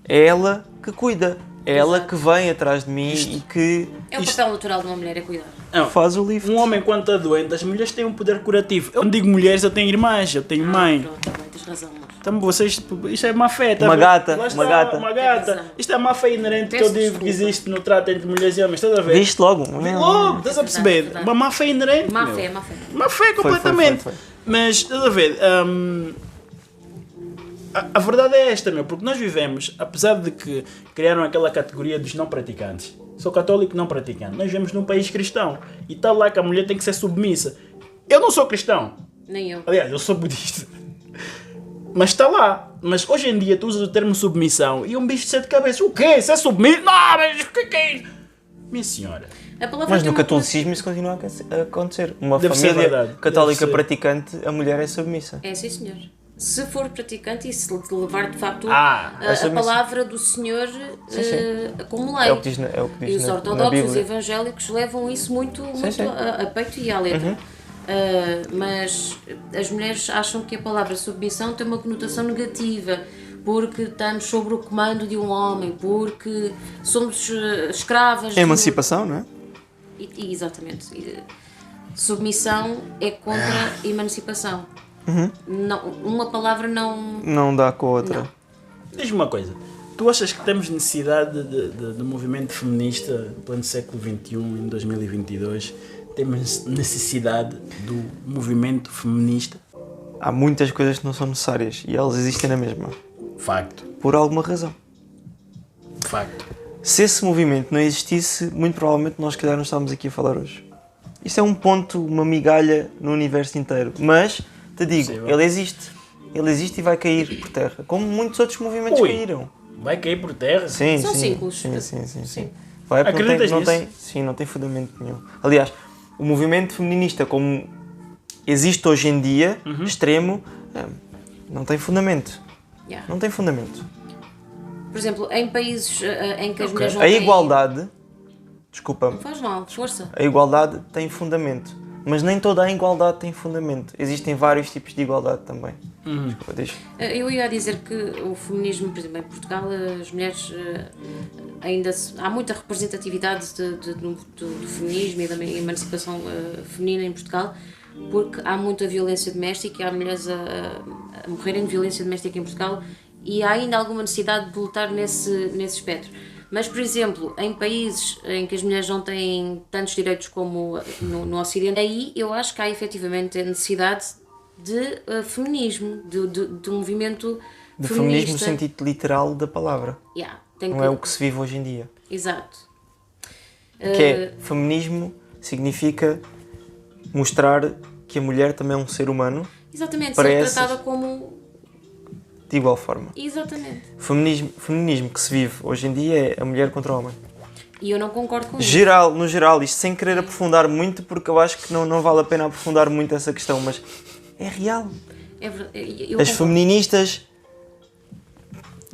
É ela que cuida. É ela Exato. que vem atrás de mim e que É o papel natural de uma mulher, é cuidar. Não, faz o lift. um homem quando está doente, as mulheres têm um poder curativo. Eu não digo mulheres, eu tenho irmãs, eu tenho mãe. Pronto, tá bem, tens razão, amor. Então vocês, isto é má fé, tá Uma a ver? gata, Lá está, uma gata. uma Tem gata. razão. Isto é má fé inerente que Peço eu digo desculpa. que existe no trato entre mulheres e homens, estás a ver? Viste logo? Logo, estás a perceber? verdade. Uma má fé inerente. Má meu. fé, má fé. Má fé completamente. foi. Mas, estás a ver? A verdade é esta, meu, porque nós vivemos, apesar de que criaram aquela categoria dos não praticantes, sou católico não praticante, nós vivemos num país cristão e está lá que a mulher tem que ser submissa. Eu não sou cristão, Nem eu. aliás, eu sou budista, mas está lá. Mas hoje em dia tu usas o termo submissão e um bicho de sete cabeças. O quê? Isso é submisso? Não, mas o que é isso? Minha senhora. A palavra Mas tem no uma catolicismo isso continua a acontecer. Uma Deve ser família verdade. católica Deve ser. praticante, a mulher é submissa. É sim, senhor. Se for praticante e se levar de facto Ah, a submissão. palavra do Senhor como lei. É o que diz na, é o que E diz os na ortodoxos, os Bíblia. evangélicos levam isso muito sim. a peito e à letra. Mas as mulheres acham que a palavra submissão tem uma conotação negativa, porque estamos sob o comando de um homem, porque somos escravas. Emancipação, não é? Exatamente. Submissão é contra emancipação. Não, uma palavra não. Não dá com a outra. Não. Diz-me uma coisa. Tu achas que temos necessidade de movimento feminista em pleno século XXI, em 2022? Temos necessidade do movimento feminista? Há muitas coisas que não são necessárias e elas existem na mesma. Facto. Por alguma razão. Facto. Se esse movimento não existisse, muito provavelmente nós, se calhar, não estávamos aqui a falar hoje. Isto é um ponto, uma migalha no universo inteiro. Mas, te digo, Possível. ele existe. Ele existe e vai cair por terra. Como muitos outros movimentos Ui. caíram. Vai cair por terra? Sim, São sim, ciclos. sim. Vai porque Acreditas não tem, nisso? não tem fundamento nenhum. Aliás, o movimento feminista como existe hoje em dia, extremo, não tem fundamento. Yeah. Não tem fundamento. Por exemplo, em países em que as mulheres não A têm... igualdade, desculpa, Não faz mal, força. a igualdade tem fundamento. Mas nem toda a igualdade tem fundamento. Existem vários tipos de igualdade também. Desculpa, deixa. Eu ia dizer que o feminismo, por exemplo, em Portugal, as mulheres há muita representatividade do feminismo e da emancipação feminina em Portugal, porque há muita violência doméstica e há mulheres a morrerem de violência doméstica em Portugal e há ainda alguma necessidade de lutar nesse espectro. Mas, por exemplo, em países em que as mulheres não têm tantos direitos como no Ocidente, aí eu acho que há efetivamente a necessidade de feminismo, de um movimento De feminista. feminismo no sentido literal da palavra. Yeah, tem Não que... é o que se vive hoje em dia. Exato. Que é, feminismo significa mostrar que a mulher também é um ser humano Exatamente, para ser essas- tratada como... de igual forma. Exatamente. Feminismo que se vive hoje em dia é a mulher contra o homem. E eu não concordo com isso. No geral, isto sem querer aprofundar muito, porque eu acho que não vale a pena aprofundar muito essa questão, mas é real. É verdade, eu As concordo.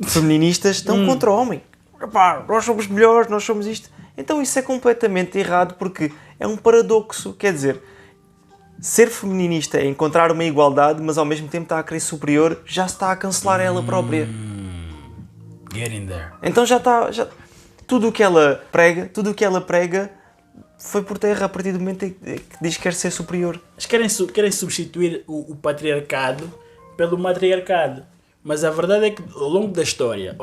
feministas estão contra o homem. Epá, nós somos melhores, nós somos isto. Então isso é completamente errado, porque é um paradoxo. Quer dizer, ser feminista é encontrar uma igualdade, mas ao mesmo tempo está a querer superior, já se está a cancelar ela própria. Get in there. Então já está... Tudo o que ela prega foi por terra a partir do momento em que diz que quer ser superior. Eles querem substituir o patriarcado pelo matriarcado. Mas a verdade é que ao longo da história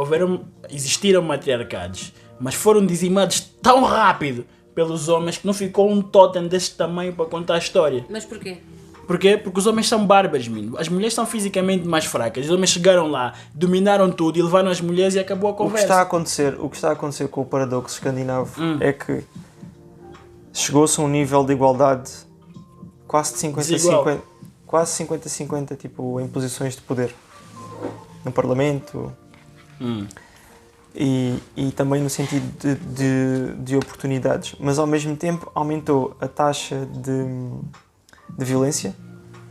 existiram matriarcados, mas foram dizimados tão rápido pelos homens que não ficou um totem deste tamanho para contar a história. Mas porquê? Porquê? Porque os homens são bárbaros, menino. As mulheres são fisicamente mais fracas. Os homens chegaram lá, dominaram tudo e levaram as mulheres e acabou a O que conversa. está a acontecer com o paradoxo escandinavo é que chegou-se a um nível de igualdade quase de 50-50, quase 50-50, tipo, em posições de poder. No Parlamento e também no sentido de oportunidades. Mas ao mesmo tempo aumentou a taxa de violência.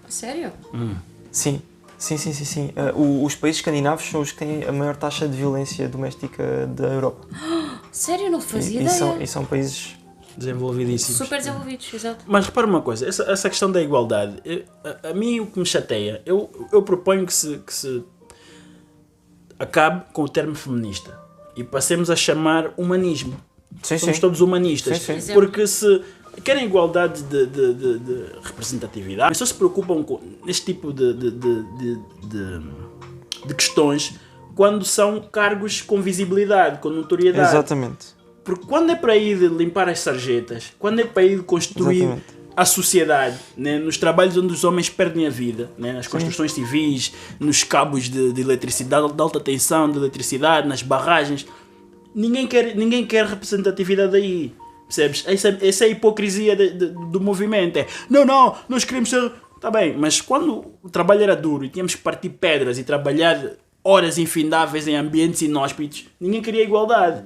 Sério? Sim. Os países escandinavos são os que têm a maior taxa de violência doméstica da Europa. Sério? Não fazia E ideia. são países... Desenvolvidíssimos. Super desenvolvidos, exato. Mas repara uma coisa, essa questão da igualdade, a mim o que me chateia, eu proponho que se acabe com o termo feminista e passemos a chamar humanismo. Somos todos humanistas. Sim. Porque se querem igualdade de representatividade, mas só se preocupam com este tipo de questões quando são cargos com visibilidade, com notoriedade. Exatamente. Porque quando é para ir limpar as sarjetas, quando é para ir construir Exatamente. a sociedade, né, nos trabalhos onde os homens perdem a vida, né, nas construções civis, nos cabos de eletricidade, de alta tensão, de eletricidade, nas barragens, ninguém quer representatividade aí. Percebes? Essa é a hipocrisia do movimento. É, não, nós queremos ser... Está bem, mas quando o trabalho era duro e tínhamos que partir pedras e trabalhar horas infindáveis em ambientes inóspitos, ninguém queria igualdade.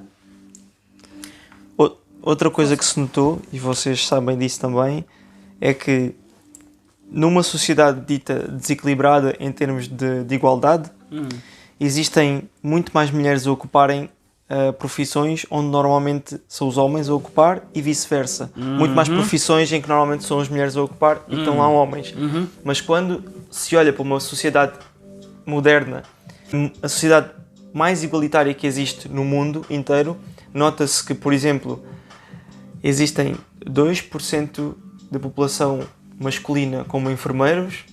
Outra coisa que se notou, e vocês sabem disso também, é que numa sociedade dita desequilibrada em termos de igualdade, existem muito mais mulheres a ocuparem profissões onde normalmente são os homens a ocupar e vice-versa. Muito mais profissões em que normalmente são as mulheres a ocupar e estão lá homens. Mas quando se olha para uma sociedade moderna, a sociedade mais igualitária que existe no mundo inteiro, nota-se que, por exemplo, existem 2% da população masculina como enfermeiros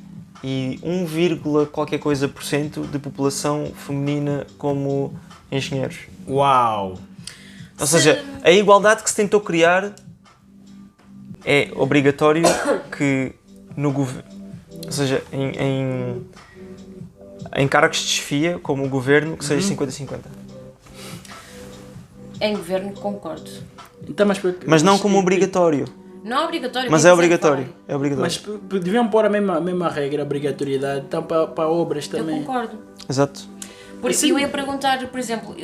e 1, qualquer coisa por cento de população feminina como engenheiros. Uau! Ou seja, a igualdade que se tentou criar é obrigatório que no governo, ou seja, em cargos de chefia, como o governo, que seja 50-50. Em governo concordo. Então, Mas não como obrigatório. Não é obrigatório. Mas quem é quiser obrigatório. vai. É obrigatório. Mas deviam pôr a mesma regra, a obrigatoriedade, então para obras Eu também. concordo. Exato. Porque Sim. eu ia perguntar, por exemplo,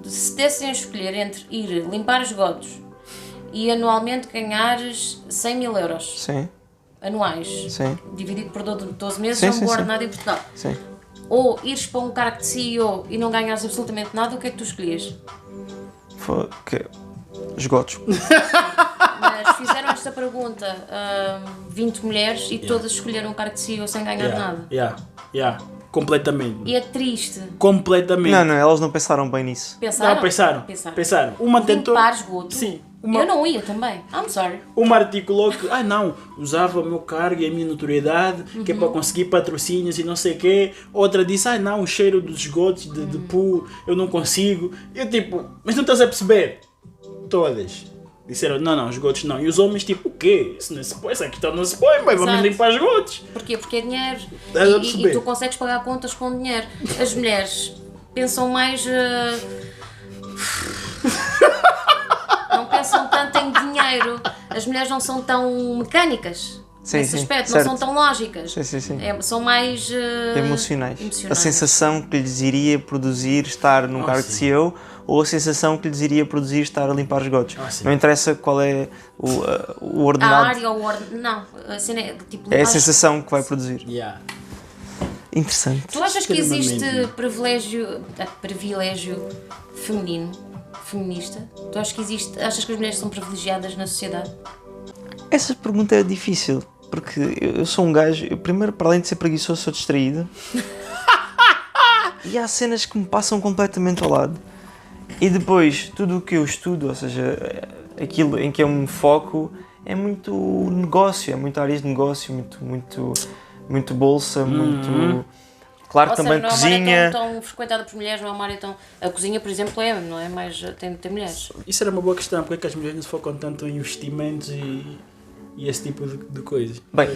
se dessem a escolher entre ir limpar esgotos e anualmente ganhares 100 mil euros Sim, anuais, sim, dividido por 12 meses, Sim, é um sim, bom sim. ordenado em Portugal. sim. Ou ires para um cargo de CEO e não ganhares absolutamente nada, o que é que tu escolhias? Esgotos. Mas fizeram esta pergunta a 20 mulheres e todas escolheram um cargo de CEO sem ganhar nada. Yeah. Completamente. E é triste. Completamente. Não, elas não pensaram bem nisso. Pensaram? Não, pensaram. Uma tentou. Limpar esgoto? Sim. Eu não ia também. I'm sorry. Uma articulou que, não, usava o meu cargo e a minha notoriedade, que é para conseguir patrocínios e não sei o quê. Outra disse, não, o cheiro dos esgotos de poo, eu não consigo. Eu tipo, mas não estás a perceber? Todas disseram, não, esgotos não. E os homens tipo, o quê? Isso não se põe, essa questão não se põe, mas vamos limpar esgotos. Porquê? Porque é dinheiro. Estás a perceber? E tu consegues pagar contas com dinheiro. As mulheres pensam mais... não pensam tanto em dinheiro. As mulheres não são tão mecânicas nesse aspecto, certo. não são tão lógicas. Sim. São mais emocionais. A sensação que lhes iria produzir estar num cargo de CEO ou a sensação que lhes iria produzir estar a limpar esgotos. Não interessa qual é o ordenado. A área ou o ordenado. Não, a cena é tipo... É a sensação que vai produzir. Yeah. Interessante. Tu achas que existe privilégio feminista? Tu achas que as mulheres são privilegiadas na sociedade? Essa pergunta é difícil, porque eu sou um gajo, primeiro, para além de ser preguiçoso, sou distraído. E há cenas que me passam completamente ao lado. E depois, tudo o que eu estudo, ou seja, aquilo em que eu me foco, é muito negócio, é muito áreas de negócio, muito bolsa, muito... Claro que também não cozinha... Não é uma área tão frequentada por mulheres, não é uma área tão... A cozinha, por exemplo, não é mais... Tem mulheres. Isso era uma boa questão, porque é que as mulheres não se focam tanto em investimentos e esse tipo de coisas? Bem,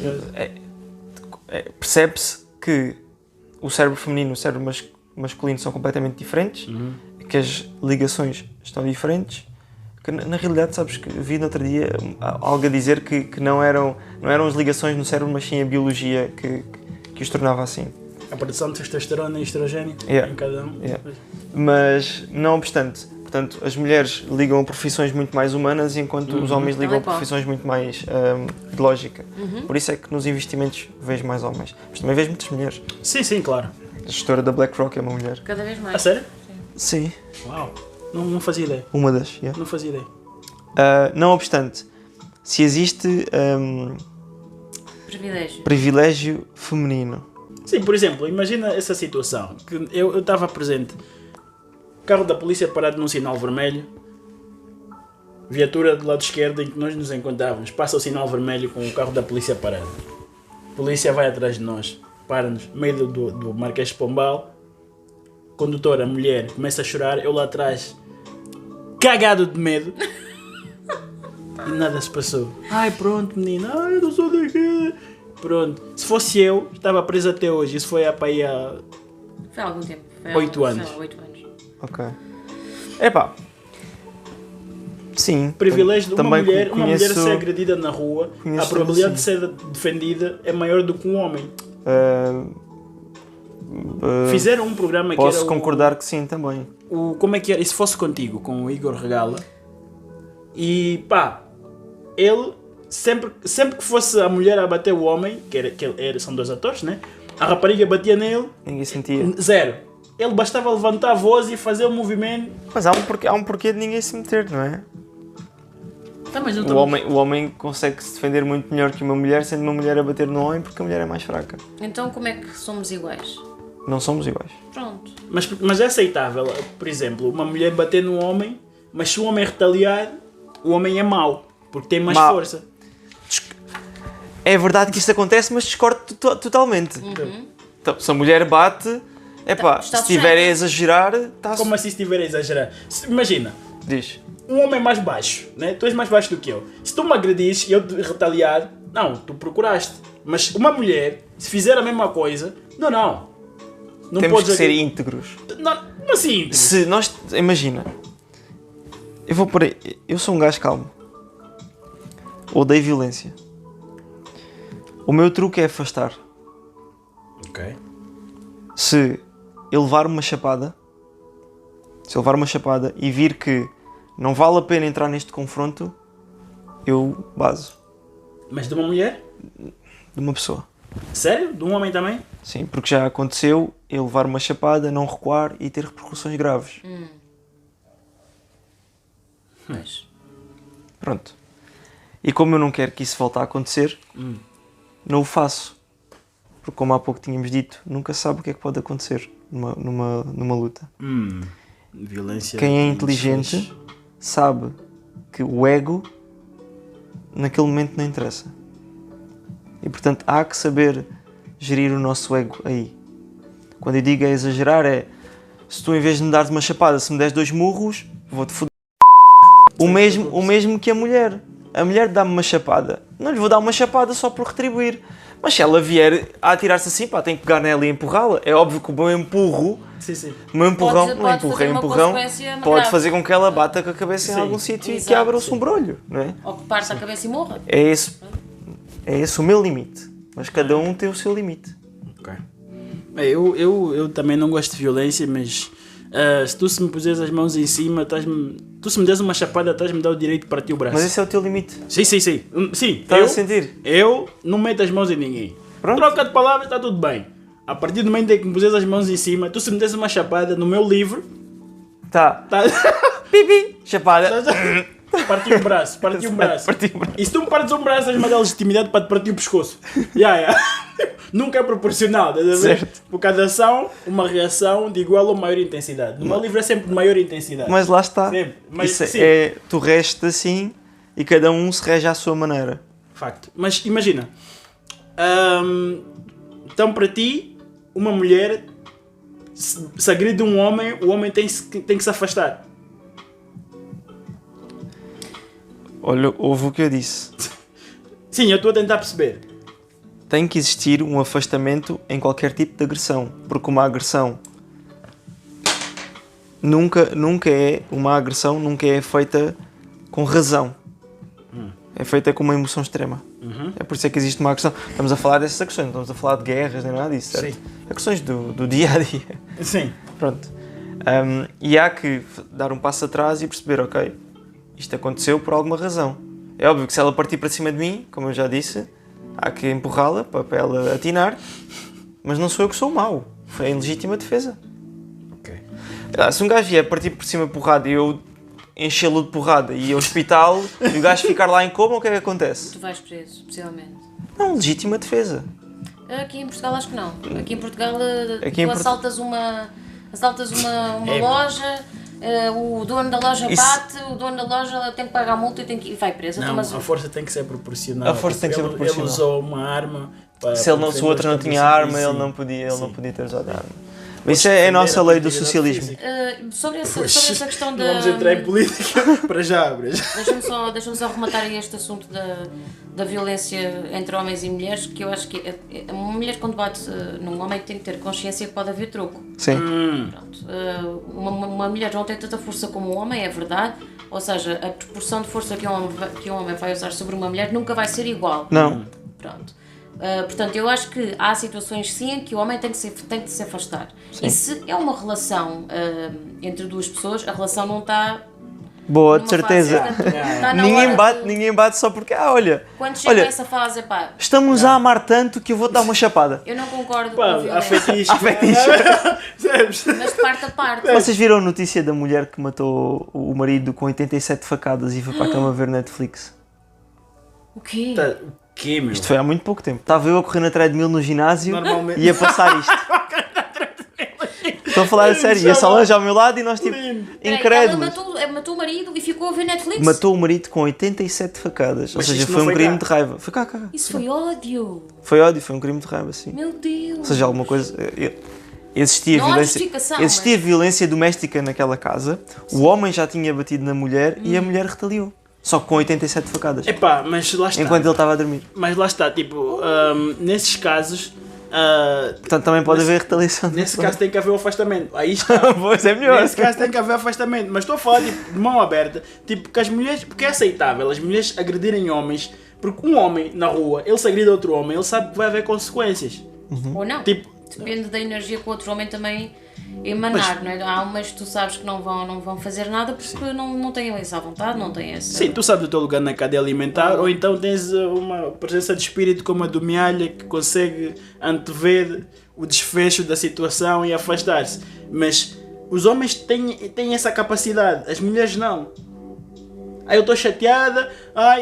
percebe-se que o cérebro feminino e o cérebro masculino são completamente diferentes, que as ligações estão diferentes, que na realidade, sabes, que vi no outro dia algo a dizer que não eram as ligações no cérebro, mas sim a biologia que os tornava assim. A produção de testosterona e estrogênio em cada um. Mas, não obstante, portanto, as mulheres ligam a profissões muito mais humanas, enquanto os homens ligam a profissões muito mais de lógica. Por isso é que nos investimentos vejo mais homens. Mas também vejo muitas mulheres. Sim, claro. A gestora da BlackRock é uma mulher. Cada vez mais. A sério? Sim. Uau. Não fazia ideia. Uma das, Não fazia ideia. Não obstante, se existe privilégio feminino. Sim, por exemplo, imagina essa situação, que eu estava presente, carro da polícia parado num sinal vermelho, viatura do lado esquerdo em que nós nos encontrávamos, passa o sinal vermelho com o carro da polícia parado. A polícia vai atrás de nós, para-nos, no meio do Marquês de Pombal, condutora, mulher, começa a chorar, eu lá atrás, cagado de medo, e nada se passou. Ai, pronto, menina, eu não sou daqui. Pronto, se fosse eu, estava preso até hoje. Isso foi para há... Foi há algum tempo. 8 anos. 8 anos. Ok. Epá. Sim. Privilégio de uma mulher conheço... ser agredida na rua, a probabilidade de ser defendida é maior do que um homem. Fizeram um programa que era... Posso concordar que sim, também. Como é que era? E se fosse contigo, com o Igor Regala, e pá, ele... Sempre que fosse a mulher a bater o homem, são dois atores, né? A rapariga batia nele. Ninguém sentia. Zero. Ele bastava levantar a voz e fazer o movimento. Mas há um porquê de ninguém se meter, não é? Tá, mas o homem consegue se defender muito melhor que uma mulher, sendo uma mulher a bater no homem porque a mulher é mais fraca. Então como é que somos iguais? Não somos iguais. Pronto. Mas é aceitável, por exemplo, uma mulher bater no homem, mas se o homem retaliar, o homem é mau, porque tem mais força. É verdade que isso acontece, mas discordo totalmente. Então, se a mulher bate, se estiver a exagerar... Como assim se estiver a exagerar? Imagina, diz. Um homem mais baixo, né? Tu és mais baixo do que eu. Se tu me agredires e eu te retaliar, não, tu procuraste. Mas uma mulher, se fizer a mesma coisa, não temos que ser íntegros. Não assim. Se nós... Imagina. Eu sou um gajo calmo. Odeio violência. O meu truque é afastar. Ok. Se eu levar uma chapada e vir que não vale a pena entrar neste confronto, eu baso. Mas de uma mulher? De uma pessoa. Sério? De um homem também? Sim, porque já aconteceu eu levar uma chapada, não recuar e ter repercussões graves. Mas... Pronto. E como eu não quero que isso volte a acontecer, não o faço. Porque como há pouco tínhamos dito, nunca sabe o que é que pode acontecer numa luta. Violência. Quem é inteligente sabe que o ego naquele momento não interessa. E portanto há que saber gerir o nosso ego aí. Quando eu digo é exagerar, é se tu em vez de me dares uma chapada, se me deres 2 murros, vou-te foder. O mesmo que a mulher. A mulher dá-me uma chapada. Não lhe vou dar uma chapada só por retribuir. Mas se ela vier a atirar-se assim, pá, tem que pegar nela e empurrá-la. É óbvio que o meu empurro, o meu empurrão, pode fazer com que ela bata com a cabeça em algum sítio e que abra o sombrolho, não é? Ou que parte a cabeça e morra. É esse o meu limite. Mas cada um tem o seu limite. Ok. Eu também não gosto de violência, mas se tu me puseres as mãos em cima, tu se me des uma chapada, estás-me dar o direito de partir o braço. Mas esse é o teu limite. Sim. Sim, Estás a sentir? Eu não meto as mãos em ninguém. Pronto. Troca de palavras, está tudo bem. A partir do momento em que me puseres as mãos em cima, tu se me des uma chapada no meu livro... Tá. Pipi. Chapada. Partiu o braço. E se tu me partes um braço, tens uma legitimidade para te partir o pescoço. Nunca é proporcional, estás a ver? Certo. Por cada ação, uma reação de igual ou maior intensidade. No meu livro é sempre de maior intensidade. Mas lá está. Sempre. Mas, isso tu reges assim e cada um se rege à sua maneira. Facto. Mas imagina, então para ti, uma mulher se agride um homem, o homem tem que se afastar. Olha, ouve o que eu disse. Sim, eu estou a tentar perceber. Tem que existir um afastamento em qualquer tipo de agressão, porque uma agressão nunca é feita com razão. É feita com uma emoção extrema. É por isso é que existe uma agressão. Estamos a falar dessas agressões, não estamos a falar de guerras nem nada disso, certo? Sim. Agressões do dia a dia. Sim. Pronto. E há que dar um passo atrás e perceber, ok, isto aconteceu por alguma razão. É óbvio que se ela partir para cima de mim, como eu já disse, há que empurrá-la para ela atinar, mas não sou eu que sou o mau. Foi em legítima defesa. Okay. Se um gajo vier partir por cima de porrada e eu enchê-lo de porrada e ir ao hospital e o gajo ficar lá em coma, o que é que acontece? Tu vais preso, possivelmente. Não, legítima defesa. Aqui em Portugal acho que não. Aqui em Portugal assaltas uma loja, o dono da loja bate, o dono da loja tem que pagar a multa e vai preso. Não, a força tem que ser proporcional. Ele usou uma arma para... Se o outro não tinha arma, ele não podia ter usado a arma. Isso é a nossa lei do socialismo. Sobre essa questão da... Vamos entrar em política para já. Deixa-me só rematar este assunto da violência entre homens e mulheres, que eu acho que uma mulher quando bate num homem tem que ter consciência que pode haver troco. Sim. Pronto. Uma mulher não tem tanta força como um homem, é verdade. Ou seja, a proporção de força que um homem vai usar sobre uma mulher nunca vai ser igual. Não. Pronto. Portanto, eu acho que há situações sim que o homem tem que se afastar. Sim. E se é uma relação entre duas pessoas, a relação não está boa, de certeza. Ninguém bate só porque, olha. Quando chega a essa fase, pá. Estamos a amar tanto que eu vou dar uma chapada. Eu não concordo com a violência. Há fetiche. Mas de parte a parte. Vocês viram a notícia da mulher que matou o marido com 87 facadas e foi para a cama ver Netflix? O quê? Meu? Isto foi há muito pouco tempo. Estava eu a correr na treadmill no ginásio e ia passar isto. Estou a falar a sério. E a Solange ao meu lado e nós tipo incrédulos. Ela matou o marido e ficou a ver Netflix? Matou o marido com 87 facadas. Ou seja, foi um crime de raiva. Foi cá. Isso foi ódio. Foi ódio, foi um crime de raiva, sim. Meu Deus. Ou seja, alguma coisa... Existia violência doméstica naquela casa. O homem já tinha batido na mulher e a mulher retaliou. Só que com 87 facadas. Mas lá está. Enquanto ele estava a dormir. Mas lá está, tipo, nesses casos... portanto, também pode haver retaliação. Nesse caso tem que haver o afastamento. Aí está. Pois é melhor. Nesse caso tem que haver afastamento. Mas estou a falar tipo, de mão aberta. Tipo, que as mulheres... Porque é aceitável as mulheres agredirem homens. Porque um homem na rua, ele se agride a outro homem, ele sabe que vai haver consequências. Ou não. Tipo, depende da energia que o outro homem também emanar, não é? Há umas que tu sabes que não vão fazer nada porque não têm essa vontade, não têm essa... Sim, tu sabes o teu lugar na cadeia alimentar, ou então tens uma presença de espírito como a do Mialha que consegue antever o desfecho da situação e afastar-se. Mas os homens têm essa capacidade, as mulheres não. Aí eu estou chateada,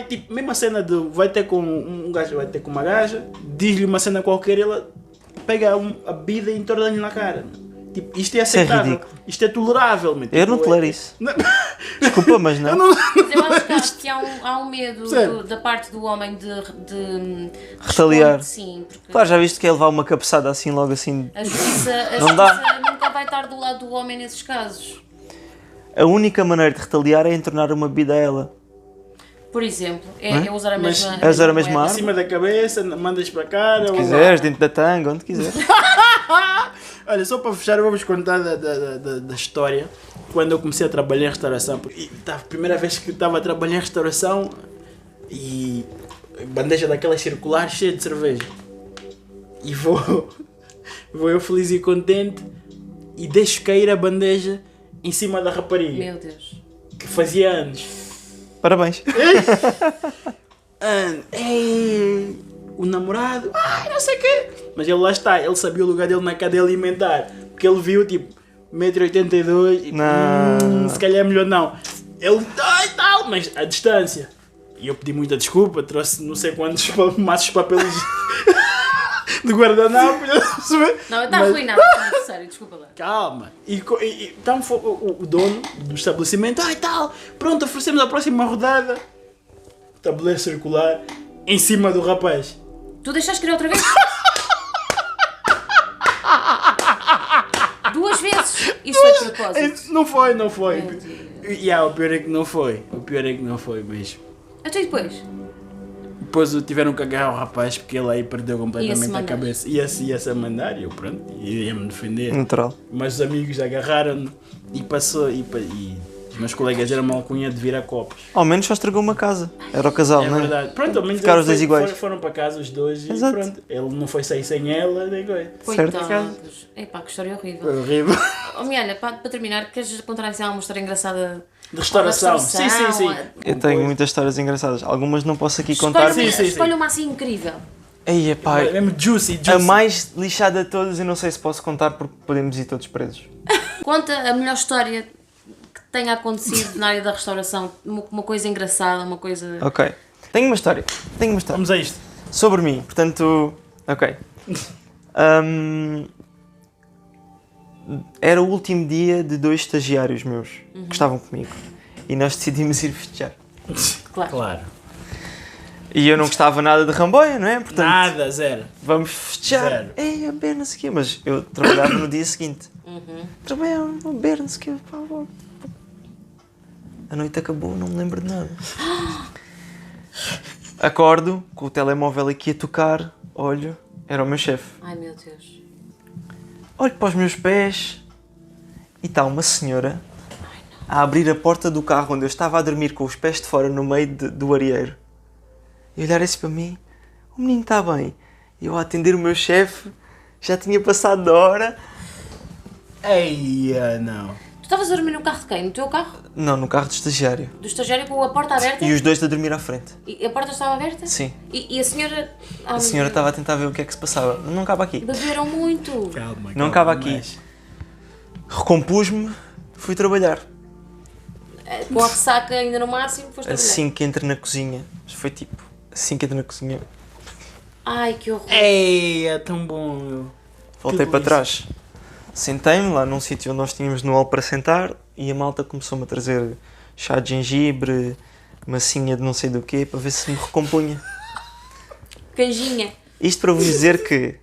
tipo, mesma cena de vai ter com um gajo, vai ter com uma gaja, diz-lhe uma cena qualquer, ela pega a bebida e entorna-lhe na cara. Tipo, isto é aceitável. ridículo. Isto é tolerável. Tipo, Eu não tolero isso. Não. Desculpa, mas não. Mas eu acho que há um medo Sério? da parte do homem de Retaliar. Sim, porque Claro, já viste que é levar uma cabeçada assim, logo assim. a justiça Não dá. nunca vai estar do lado do homem nesses casos. A única maneira de retaliar é entornar uma bebida a ela. Por exemplo, é usar a Mas- mesma. é usar a mesma moeda. Em arma? cima da cabeça, mandas para a cara. Se quiseres, dentro da tanga, onde quiseres. Olha, só para fechar, vamos contar da história. Quando eu comecei a trabalhar em restauração. A primeira vez que estava a trabalhar em restauração e bandeja daquelas circulares cheia de cerveja. E vou eu feliz e contente e deixo cair a bandeja em cima da rapariga. Meu Deus. Que fazia anos. Parabéns. Ei, o namorado, não sei o quê. Mas ele lá está, ele sabia o lugar dele na cadeia alimentar. Porque ele viu tipo 1,82m e Não. se calhar é melhor não. Ele tal, mas a distância. E eu pedi muita desculpa, trouxe não sei quantos maços de papel de guardanapo. Não, está arruinado, sério, desculpa lá. Calma. Então foi o dono do estabelecimento, e tal, pronto, oferecemos a próxima rodada. Tabuleiro circular em cima do rapaz. Tu deixaste querer outra vez? Duas vezes? Isso foi de propósito. Não foi. Meu Deus. O pior é que não foi. O pior é que não foi mesmo. Até depois. Depois tiveram que agarrar o rapaz porque ele aí perdeu Ia-se completamente a mandar. cabeça. Ia-se a mandar e eu pronto, ia-me defender. Natural. Mas os amigos agarraram-no e passou. E os meus colegas eram uma alcunha de virar copos. Ao menos só estragou uma casa. Era o casal, É não é? verdade. Pronto, ao menos Ficaram ele os dois iguais. foram para casa os dois e Exato. pronto. Ele não foi sair sem ela, nem coisa. Certo. Coitados. Epá, que história horrível. Foi horrível. Oh, Mialha, para terminar, queres contar assim alguma história engraçada? De restauração. Restauração, Sim. Eu tenho muitas histórias engraçadas. Algumas não posso aqui contar. Escolhe, Sim. escolhe uma assim incrível. Ei, pá, É mesmo juicy. a mais lixada de todas eu não sei se posso contar porque podemos ir todos presos. Conta a melhor história que tenha acontecido na área da restauração. Uma coisa engraçada, uma coisa... Ok. Tenho uma história. Vamos a isto. Sobre mim, portanto... Ok. Era o último dia de 2 estagiários meus que estavam comigo. E nós decidimos ir festejar. Claro. E eu não gostava nada de Ramboia, não é? Portanto, Nada, zero. vamos festejar. Zero. Ei, a beber, não sei o quê. Mas eu trabalhava no dia seguinte. Trabalhava a beber, não sei o quê. Pá, pá. A noite acabou, não me lembro de nada. Acordo, com o telemóvel aqui a tocar. Olho, era o meu chefe. Ai, meu Deus. Olho para os meus pés e está uma senhora a abrir a porta do carro onde eu estava a dormir com os pés de fora no meio do areeiro. E olhar assim para mim, o menino está bem. E eu a atender o meu chefe, já tinha passado da hora. Eia, não. Tu estavas a dormir no carro de quem? No teu carro? Não, no carro do estagiário. Do estagiário com a porta aberta? E os dois a dormir à frente. E a porta estava aberta? Sim. E a senhora... A senhora estava a tentar ver o que é que se passava. Não cabe aqui. Beberam muito. Calma. Não cabe aqui. mais. Recompus-me, fui trabalhar. Com a ressaca ainda no máximo, foste trabalhar. Assim que entro na cozinha. Foi tipo, assim que entro na cozinha, Ai, que horror. Eia, tão bom, meu. voltei Que para delícia. trás. Sentei-me lá num sítio onde nós tínhamos no hall para sentar e a malta começou-me a trazer chá de gengibre, massinha de não sei do quê, para ver se me recompunha. Canjinha. Isto para vos dizer que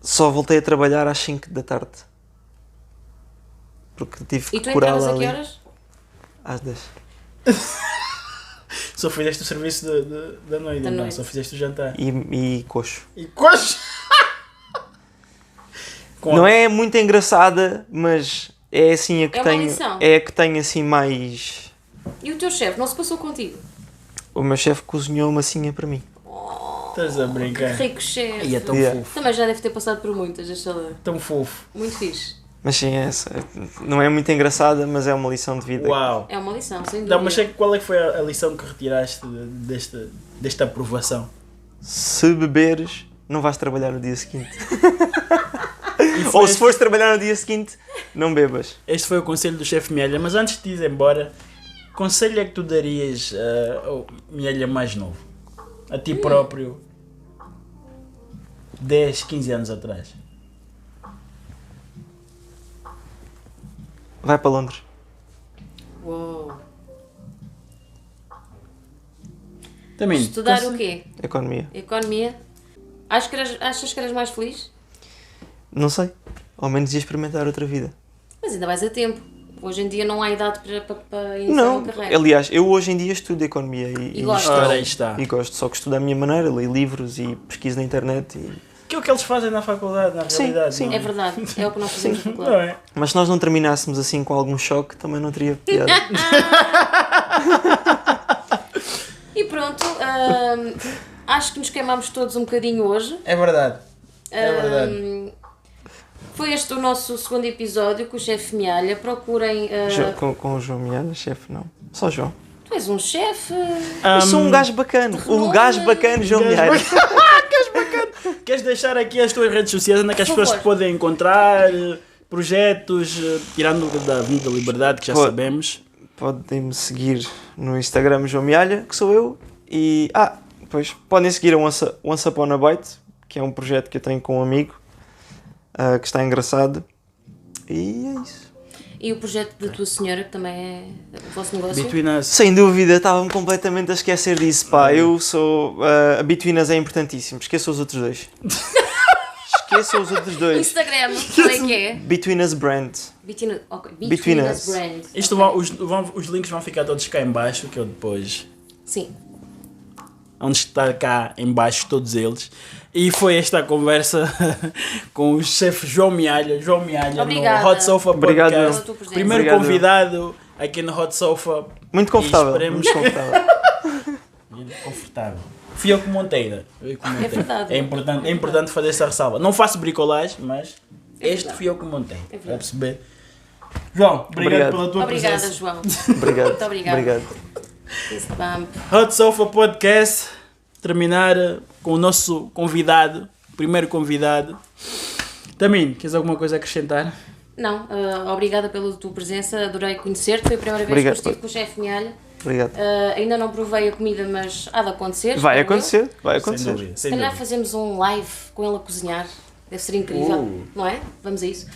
só voltei a trabalhar às 5 da tarde. Porque tive E que tu curá-la entravas a ali que horas? às 10. Só fizeste o serviço da noite, Da não? noite. Só fizeste o jantar. E coxo. E coxa! Não é muito engraçada, mas é assim a que É uma tenho. lição. É a que tenho assim mais. E o teu chefe não se passou contigo? O meu chefe cozinhou massinha para mim. Estás a brincar. Rico chefe. E é tão Yeah. fofo. Também já deve ter passado por muitas, deixa lá. Tão fofo. Muito fixe. Mas sim, é essa. Não é muito engraçada, mas é uma lição de vida. Uau. É uma lição, sem dúvida. Não, mas qual é que foi a lição que retiraste desta aprovação? Se beberes, não vais trabalhar no dia seguinte. E foi Ou se fores trabalhar no dia seguinte, não bebas. Este foi o conselho do chefe Mialha, mas antes de ir embora, que conselho é que tu darias ao Mialha mais novo? A ti próprio, 10, 15 anos atrás? Vai para Londres. Uou. Também. Estudar o quê? Economia. Economia. Achas que eras mais feliz? Não sei. Ao menos ia experimentar outra vida. Mas ainda vais a tempo. Hoje em dia não há idade para iniciar Não, uma carreira. aliás, eu hoje em dia estudo Economia E gosto. Ora, aí está. e gosto, só que estudo à minha maneira, leio livros e pesquiso na internet. Que é o que eles fazem na faculdade, na Sim, realidade. sim. não É verdade, é o que nós fazemos na Não faculdade. é? Mas se nós não terminássemos assim com algum choque, também não teria piada. E pronto, acho que nos queimámos todos um bocadinho hoje. É verdade. É verdade. Foi este o nosso segundo episódio com o chefe Mialha. Procurem. Com o João Mialha, chefe, não. Só João. Tu és um chefe. Eu sou um gajo bacana. O renome. gajo bacana, João Gajo Mialha. Queres deixar aqui as tuas redes sociais onde é que as Por pessoas te favor. podem encontrar? Projetos, tirando da Avenida da Liberdade, que já Pode. sabemos. Podem-me seguir no Instagram João Mialha, que sou eu. E, pois, podem seguir a Once Upon a Bite, que é um projeto que eu tenho com um amigo, que está engraçado. E é isso. E o projeto da tua senhora, que também é o vosso negócio. Between Us. Sem dúvida, estava-me completamente a esquecer disso, pá. Eu sou... a Between Us é importantíssimo. Esqueçam os outros dois. Esqueçam os outros O dois. Instagram, qual é que é? Between Us Brand. Between Us. Us Brand. Isto os links vão ficar todos cá em baixo, que eu depois... Sim. Onde está cá em baixo todos eles. E foi esta a conversa com o chefe João Mialha. João Mialha Obrigada. no Hot Sofa Obrigado, Podcast. pela tua presença. Primeiro Obrigado. convidado aqui no Hot Sofa. Muito confortável. E esperemos- Muito confortável. Confortável. Fui eu que montei, né? Eu que montei. É verdade. É importante fazer essa ressalva. Não faço bricolagem, mas É este verdade. fui eu que montei. É verdade. Vai perceber? João, obrigado Obrigado. pela tua Obrigada, presença. João. Obrigado. Muito obrigada. Obrigado. Fist bump. Hot Sofa Podcast. Terminar com o nosso convidado, primeiro convidado. Tamim, queres alguma coisa a acrescentar? Não, obrigada pela tua presença, adorei conhecer-te. Foi a primeira vez Obrigado. que eu estive com o chefe Mialha. Obrigado. Ainda não provei a comida, mas há de acontecer. Vai espero eu. acontecer. Vai Sem acontecer. dúvida. Se Sem calhar dúvida. fazemos um live com ele a cozinhar. Deve ser incrível, não é? Vamos a isso.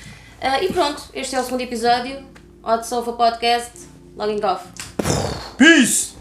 E pronto, este é o segundo episódio. Hot Sofa Podcast. Logging off. Peace!